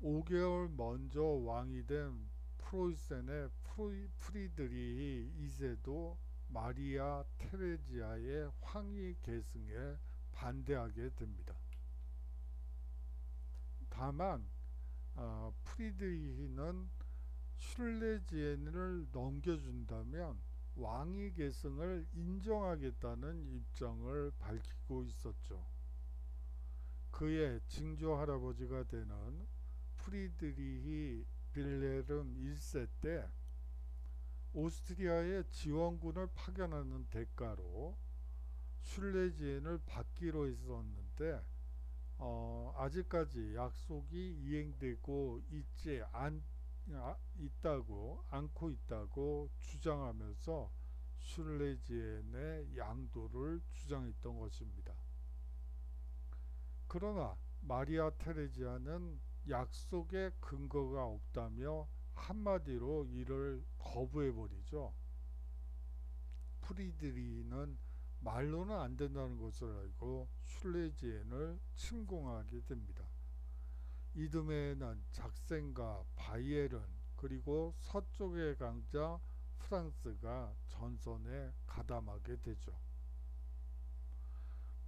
5개월 먼저 왕이 된 프로이센의 프리드리히 2세도 마리아 테레지아의 황위 계승에 반대하게 됩니다. 다만 프리드리히는 슐레지엔을 넘겨준다면 왕위 계승을 인정하겠다는 입장을 밝히고 있었죠. 그의 증조 할아버지가 되는 프리드리히 빌헬름 1세 때 오스트리아에 지원군을 파견하는 대가로 슐레지엔을 받기로 했었는데 아직까지 약속이 이행되고 않고 있다고 주장하면서 슐레지엔의 양도를 주장했던 것입니다. 그러나 마리아 테레지아는 약속에 근거가 없다며 한마디로 이를 거부해버리죠. 프리드리히는 말로는 안 된다는 것을 알고 슐레지엔을 침공하게 됩니다. 이듬해에는 작센과 바이에른 그리고 서쪽의 강자 프랑스가 전선에 가담하게 되죠.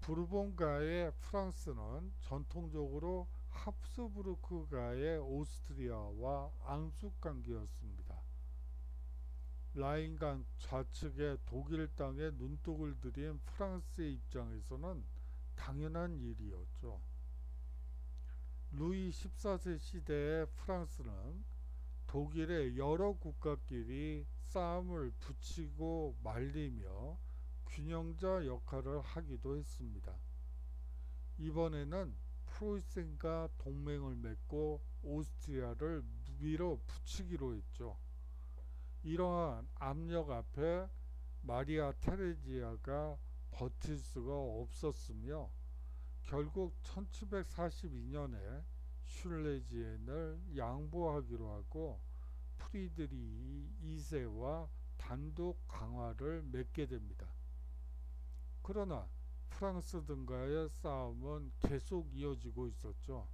부르본가의 프랑스는 전통적으로 합스부르크가의 오스트리아와 앙숙관계였습니다. 라인강 좌측에 독일 땅에 눈독을 들인 프랑스의 입장에서는 당연한 일이었죠. 루이 14세 시대의 프랑스는 독일의 여러 국가끼리 싸움을 붙이고 말리며 균형자 역할을 하기도 했습니다. 이번에는 프로이센과 동맹을 맺고 오스트리아를 밀어붙이기로 했죠. 이러한 압력 앞에 마리아 테레지아가 버틸 수가 없었으며 결국 1742년에 슐레지엔을 양보하기로 하고 프리드리히 2세와 단독 강화를 맺게 됩니다. 그러나 프랑스 등과의 싸움은 계속 이어지고 있었죠.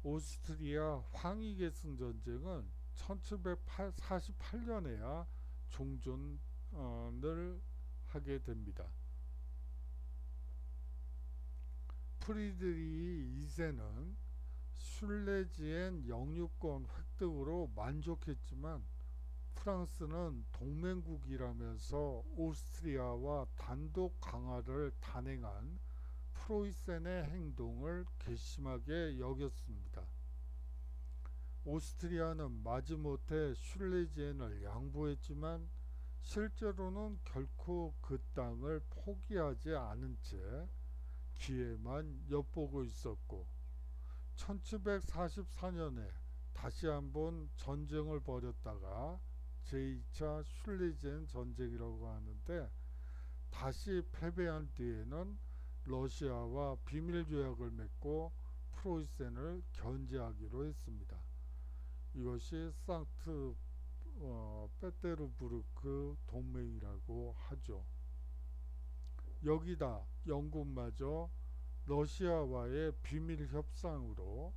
오스트리아 황위계승 전쟁은 1748년에야 종전을 하게 됩니다. 프리드리히 2세는 슐레지엔 영유권 획득으로 만족했지만 프랑스는 동맹국이라면서 오스트리아와 단독 강화를 단행한 프로이센의 행동을 괘씸하게 여겼습니다. 오스트리아는 마지못해 슐레지엔을 양보했지만 실제로는 결코 그 땅을 포기하지 않은 채 기회만 엿보고 있었고 1744년에 다시 한번 전쟁을 벌였다가 제2차 슐레지엔 전쟁이라고 하는데 다시 패배한 뒤에는 러시아와 비밀조약을 맺고 프로이센을 견제하기로 했습니다. 이것이 상트 페테르부르크 동맹이라고 하죠. 여기다 영국마저 러시아와의 비밀 협상으로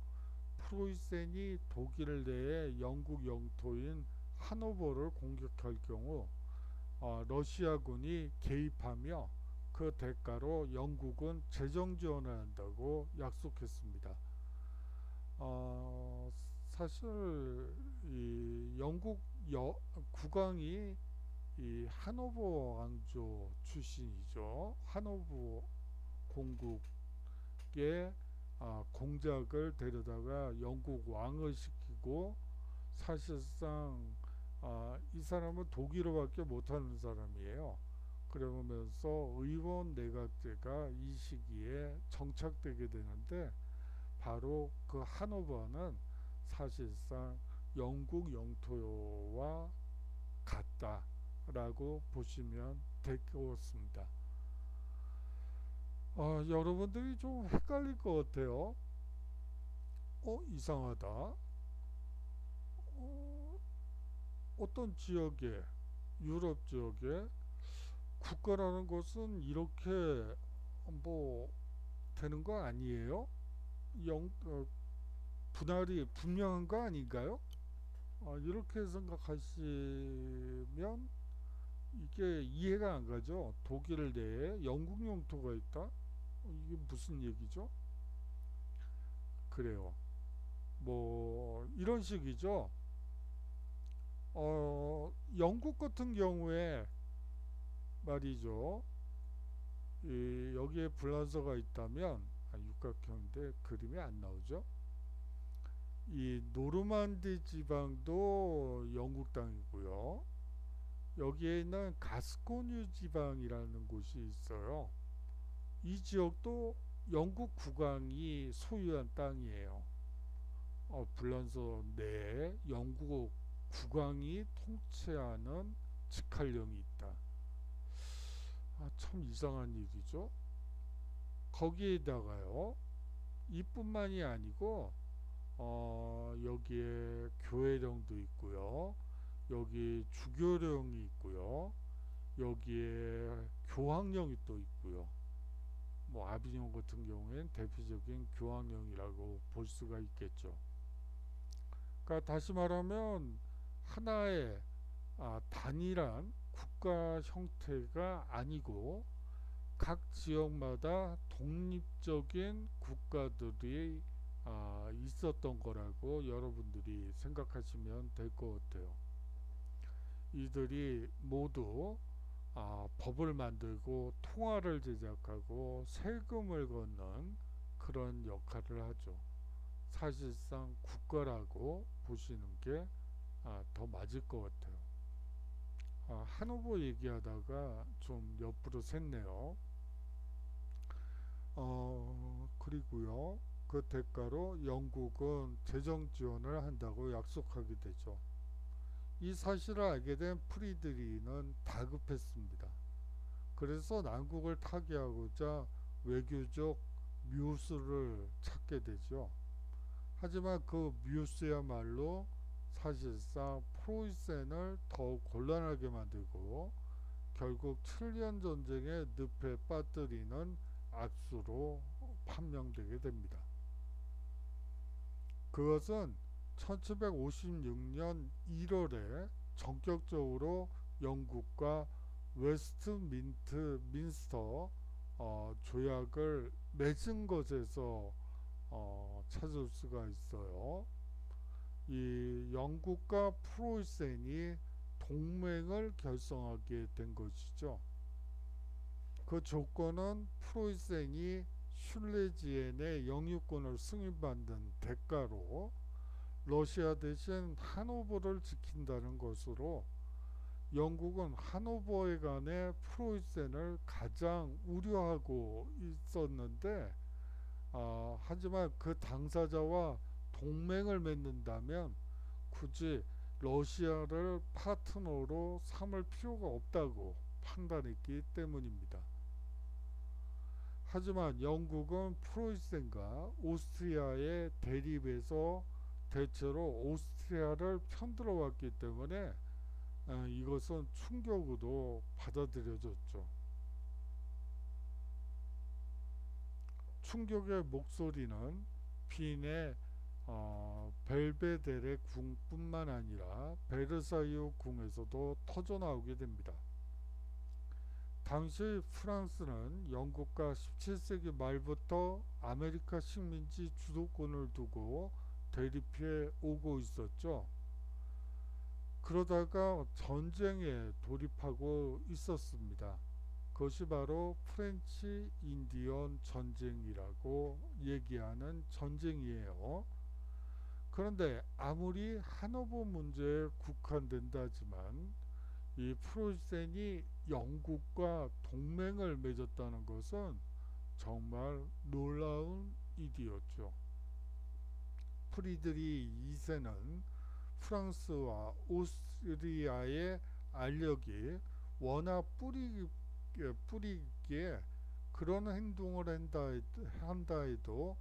프로이센이 독일 내에 영국 영토인 하노버를 공격할 경우 러시아군이 개입하며 그 대가로 영국은 재정 지원을 한다고 약속했습니다. 사실 이 영국 국왕이 이 하노버 왕조 출신이죠. 하노버 공국의 공작을 데려다가 영국 왕을 시키고 사실상 이 사람은 독일어밖에 못하는 사람이에요. 그러면서 의원 내각제가 이 시기에 정착되게 되는데 바로 그 하노버는 사실상 영국 영토와 같다라고 보시면 될 것 같습니다. 여러분들이 좀 헷갈릴 것 같아요. 이상하다. 어떤 지역에, 유럽 지역에 국가라는 것은 이렇게 뭐 되는 거 아니에요? 분할이 분명한 거 아닌가요? 이렇게 생각하시면 이게 이해가 안 가죠. 독일 내에 영국 영토가 있다? 이게 무슨 얘기죠? 그래요. 뭐 이런 식이죠. 영국 같은 경우에 말이죠. 여기에 불란서가 있다면 육각형인데 그림이 안 나오죠. 이 노르만디 지방도 영국 땅이고요. 여기에 있는 가스코뉴 지방이라는 곳이 있어요. 이 지역도 영국 국왕이 소유한 땅이에요. 불란서 내에 영국 국왕이 통치하는 직할령이 있다. 참 이상한 일이죠. 거기에다가요, 이뿐만이 아니고 여기에 교회령도 있고요, 여기 주교령이 있고요, 여기에 교황령이 또 있고요. 뭐 아비뇽 같은 경우엔 대표적인 교황령이라고 볼 수가 있겠죠. 그러니까 다시 말하면 하나의 단일한 국가 형태가 아니고 각 지역마다 독립적인 국가들이 있었던 거라고 여러분들이 생각하시면 될 것 같아요. 이들이 모두 법을 만들고 통화를 제작하고 세금을 걷는 그런 역할을 하죠. 사실상 국가라고 보시는 게 더 맞을 것 같아요. 하노버 얘기하다가 좀 옆으로 샜네요. 그리고요, 그 대가로 영국은 재정 지원을 한다고 약속하게 되죠. 이 사실을 알게 된 프리드리히는 다급했습니다. 그래서 남국을 타개하고자 외교적 묘수를 찾게 되죠. 하지만 그 묘수야말로 사실상 프로이센을 더욱 곤란하게 만들고 결국 7년 전쟁의 늪에 빠뜨리는 악수로 판명되게 됩니다. 그것은 1756년 1월에 전격적으로 영국과 웨스트민스터 조약을 맺은 것에서 찾을 수가 있어요. 이 영국과 프로이센이 동맹을 결성하게 된 것이죠. 그 조건은 프로이센이 슐레지엔의 영유권을 승인받는 대가로 러시아 대신 하노버를 지킨다는 것으로 영국은 하노버에 관해 프로이센을 가장 우려하고 있었는데 하지만 그 당사자와 동맹을 맺는다면 굳이 러시아를 파트너로 삼을 필요가 없다고 판단했기 때문입니다. 하지만 영국은 프로이센과 오스트리아의 대립에서 대체로 오스트리아를 편들어 왔기 때문에 이것은 충격으로 받아들여졌죠. 충격의 목소리는 빈의 벨베데레 궁뿐만 아니라 베르사유 궁에서도 터져나오게 됩니다. 당시 프랑스는 영국과 17세기 말부터 아메리카 식민지 주도권을 두고 대립해 오고 있었죠. 그러다가 전쟁에 돌입하고 있었습니다. 그것이 바로 프렌치 인디언 전쟁이라고 얘기하는 전쟁이에요. 그런데 아무리 하노버 문제에 국한된다지만 이 프로이센이 영국과 동맹을 맺었다는 것은 정말 놀라운 일이었죠. 프리드리 2세는 프랑스와 오스트리아의 알력이 워낙 뿌리기에 그런 행동을 한다 해도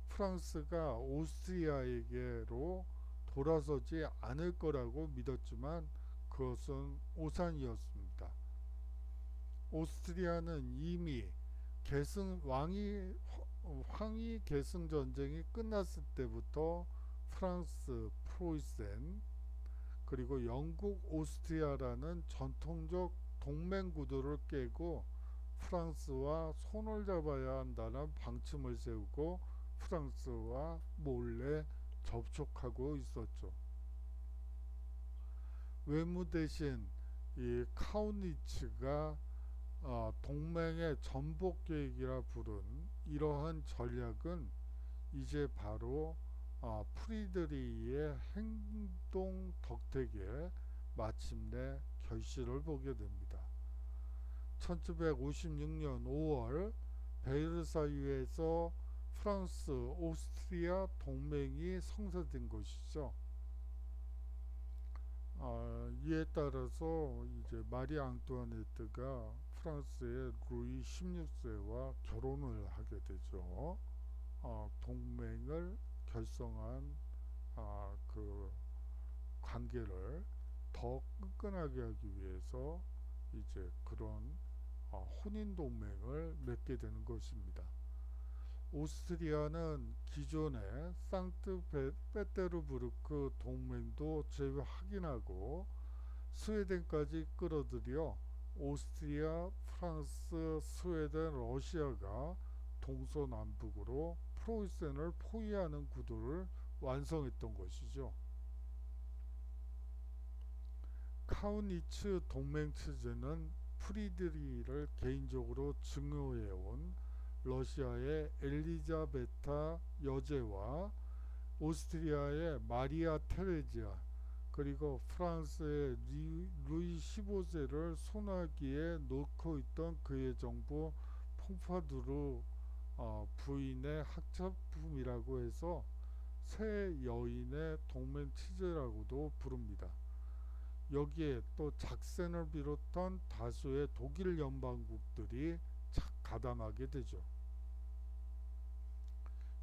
프랑스가 오스트리아에게로 돌아서지 않을 거라고 믿었지만 그것은 오산이었습니다. 오스트리아는 이미 황위 계승 전쟁이 끝났을 때부터 프랑스, 프로이센 그리고 영국, 오스트리아라는 전통적 동맹 구도를 깨고 프랑스와 손을 잡아야 한다는 방침을 세우고 프랑스와 몰래 접촉하고 있었죠. 외무 대신 이 카우니츠가 동맹의 전복 계획이라 부른 이러한 전략은 이제 바로 프리드리히의 행동 덕택에 마침내 결실을 보게 됩니다. 1756년 5월 베르사유에서 프랑스, 오스트리아 동맹이 성사된 것이죠. 이에 따라서 이제 마리 앙뚜아네트가 프랑스의 루이 16세와 결혼을 하게 되죠. 동맹을 결성한 그 관계를 더 끈끈하게 하기 위해서 이제 그런 혼인 동맹을 맺게 되는 것입니다. 오스트리아는 기존의 상트페테르부르크 동맹도 재확인하고 스웨덴까지 끌어들여 오스트리아, 프랑스, 스웨덴, 러시아가 동서남북으로 프로이센을 포위하는 구도를 완성했던 것이죠. 카우니츠 동맹 체제는 프리드리히를 개인적으로 증오해온 러시아의 엘리자베타 여제와 오스트리아의 마리아 테레지아 그리고 프랑스의 루이 15세를 손아귀에 놓고 있던 그의 정부 퐁파두르 부인의 학자품이라고 해서 새 여인의 동맹 체제라고도 부릅니다. 여기에 또 작센을 비롯한 다수의 독일 연방국들이 가담하게 되죠.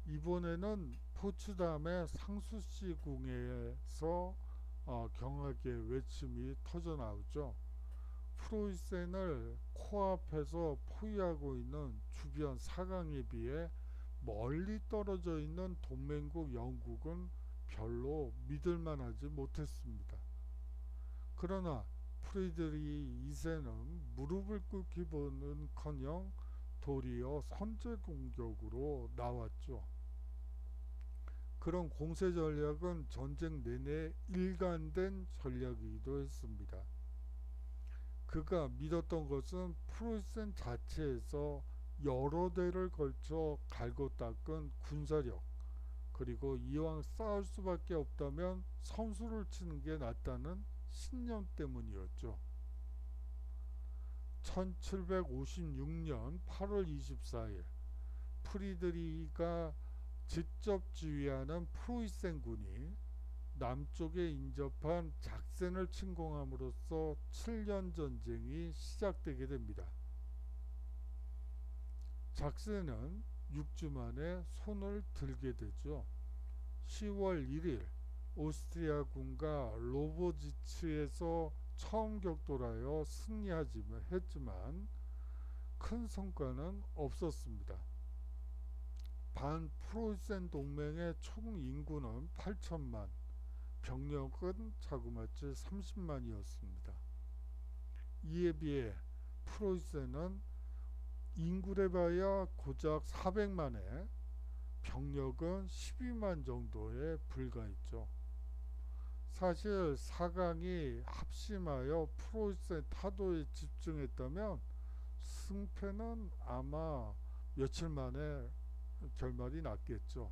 이번에는 포츠담의 상수시 궁에서 경악의 외침이 터져 나오죠. 프로이센을 코앞에서 포위하고 있는 주변 사강에 비해 멀리 떨어져 있는 동맹국 영국은 별로 믿을만하지 못했습니다. 그러나 프리드리히 2세는 무릎을 꿇기보는커녕 도리어 선제 공격으로 나왔죠. 그런 공세 전략은 전쟁 내내 일관된 전략이기도 했습니다. 그가 믿었던 것은 프로이센 자체에서 여러 대를 걸쳐 갈고 닦은 군사력, 그리고 이왕 싸울 수밖에 없다면 선수를 치는 게 낫다는 신념 때문이었죠. 1756년 8월 24일 프리드리히가 직접 지휘하는 프로이센군이 남쪽에 인접한 작센을 침공함으로써 7년 전쟁이 시작되게 됩니다. 작센은 6주 만에 손을 들게 되죠. 10월 1일 오스트리아군과 로보지츠에서 처음 격돌하여 승리했지만 큰 성과는 없었습니다. 반 프로이센 동맹의 총 인구는 8천만, 병력은 자그마치 30만이었습니다. 이에 비해 프로이센은 인구래봐야 고작 400만에 병력은 12만 정도에 불과했죠. 사실 사강이 합심하여 프로이센 타도에 집중했다면 승패는 아마 며칠 만에 결말이 났겠죠.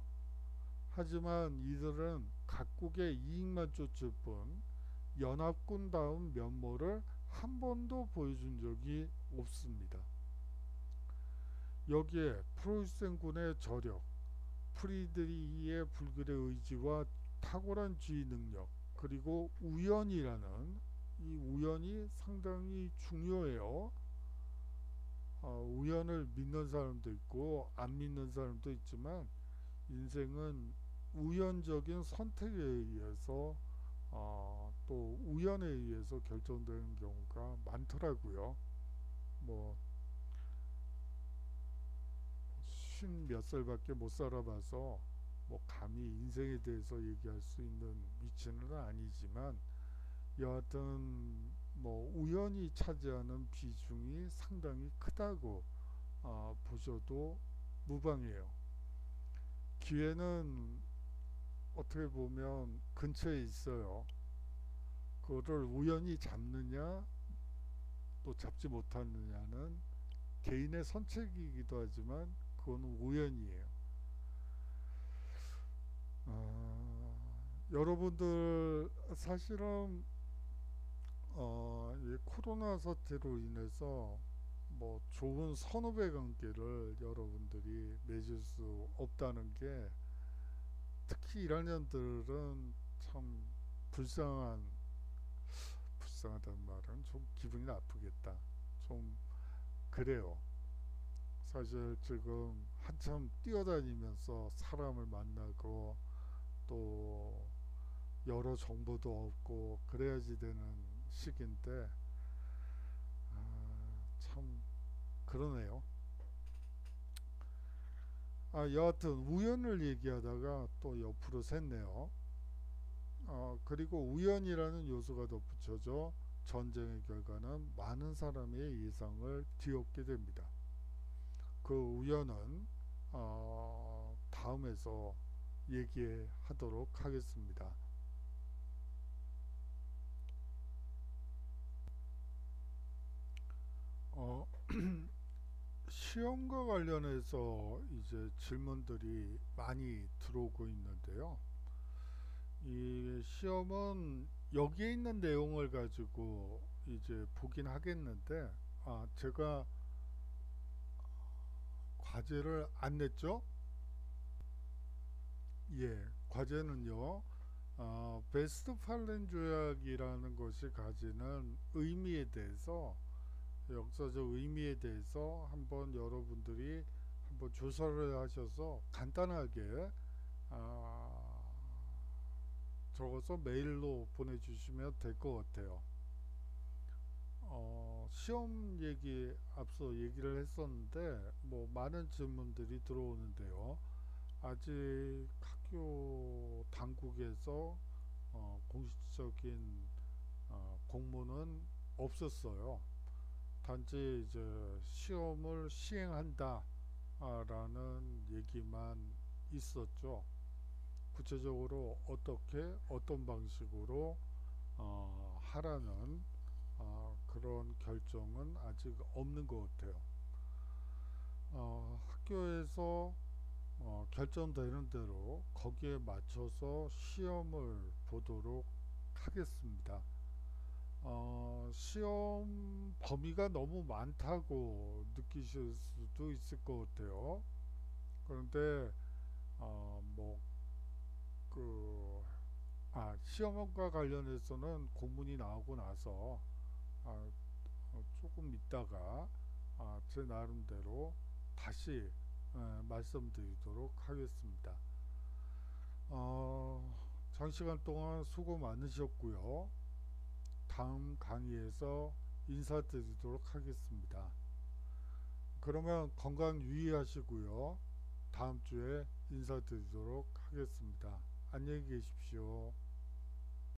하지만 이들은 각국의 이익만 쫓을 뿐 연합군다운 면모를 한 번도 보여준 적이 없습니다. 여기에 프로이센군의 저력, 프리드리히의 불굴의 의지와 탁월한 지휘 능력, 그리고 우연이라는 이 우연이 상당히 중요해요. 우연을 믿는 사람도 있고 안 믿는 사람도 있지만 인생은 우연적인 선택에 의해서 또 우연에 의해서 결정되는 경우가 많더라고요. 뭐 몇 살밖에 못 살아봐서 뭐 감히 인생에 대해서 얘기할 수 있는 위치는 아니지만 여하튼 뭐 우연이 차지하는 비중이 상당히 크다고 보셔도 무방해요. 기회는 어떻게 보면 근처에 있어요. 그거를 우연히 잡느냐 또 잡지 못하느냐는 개인의 선택이기도 하지만 그건 우연이에요. 여러분들 사실은 이 코로나 사태로 인해서 뭐 좋은 선후배 관계를 여러분들이 맺을 수 없다는 게 특히 1학년들은 참 불쌍하다는 말은 좀 기분이 나쁘겠다. 좀 그래요. 사실 지금 한참 뛰어다니면서 사람을 만나고 또 여러 정보도 얻고 그래야지 되는 시기인데 참 그러네요. 여하튼 우연을 얘기하다가 또 옆으로 샜네요. 그리고 우연이라는 요소가 덧붙여져 전쟁의 결과는 많은 사람의 예상을 뒤엎게 됩니다. 그 우연은 다음에서 얘기하도록 하겠습니다. 시험과 관련해서 이제 질문들이 많이 들어오고 있는데요. 이 시험은 여기에 있는 내용을 가지고 이제 보긴 하겠는데, 제가 과제를 안 냈죠? 예, 과제는요, 베스트팔렌 조약이라는 것이 가지는 의미에 대해서, 역사적 의미에 대해서 한번 여러분들이 한번 조사를 하셔서 간단하게 적어서 메일로 보내주시면 될 것 같아요. 시험 얘기 앞서 얘기를 했었는데 뭐 많은 질문들이 들어오는데요. 아직 학교 당국에서 공식적인 공문은 없었어요. 단지 이제 시험을 시행한다 라는 얘기만 있었죠. 구체적으로 어떻게 어떤 방식으로 하라는 그런 결정은 아직 없는 것 같아요. 학교에서 결정되는 대로 거기에 맞춰서 시험을 보도록 하겠습니다. 시험 범위가 너무 많다고 느끼실 수도 있을 것 같아요. 그런데 뭐 그 시험과 관련해서는 공문이 나오고 나서 아, 조금 있다가 제 나름대로 다시 말씀드리도록 하겠습니다. 장시간 동안 수고 많으셨고요. 다음 강의에서 인사드리도록 하겠습니다. 그러면 건강 유의하시고요. 다음 주에 인사드리도록 하겠습니다. 안녕히 계십시오.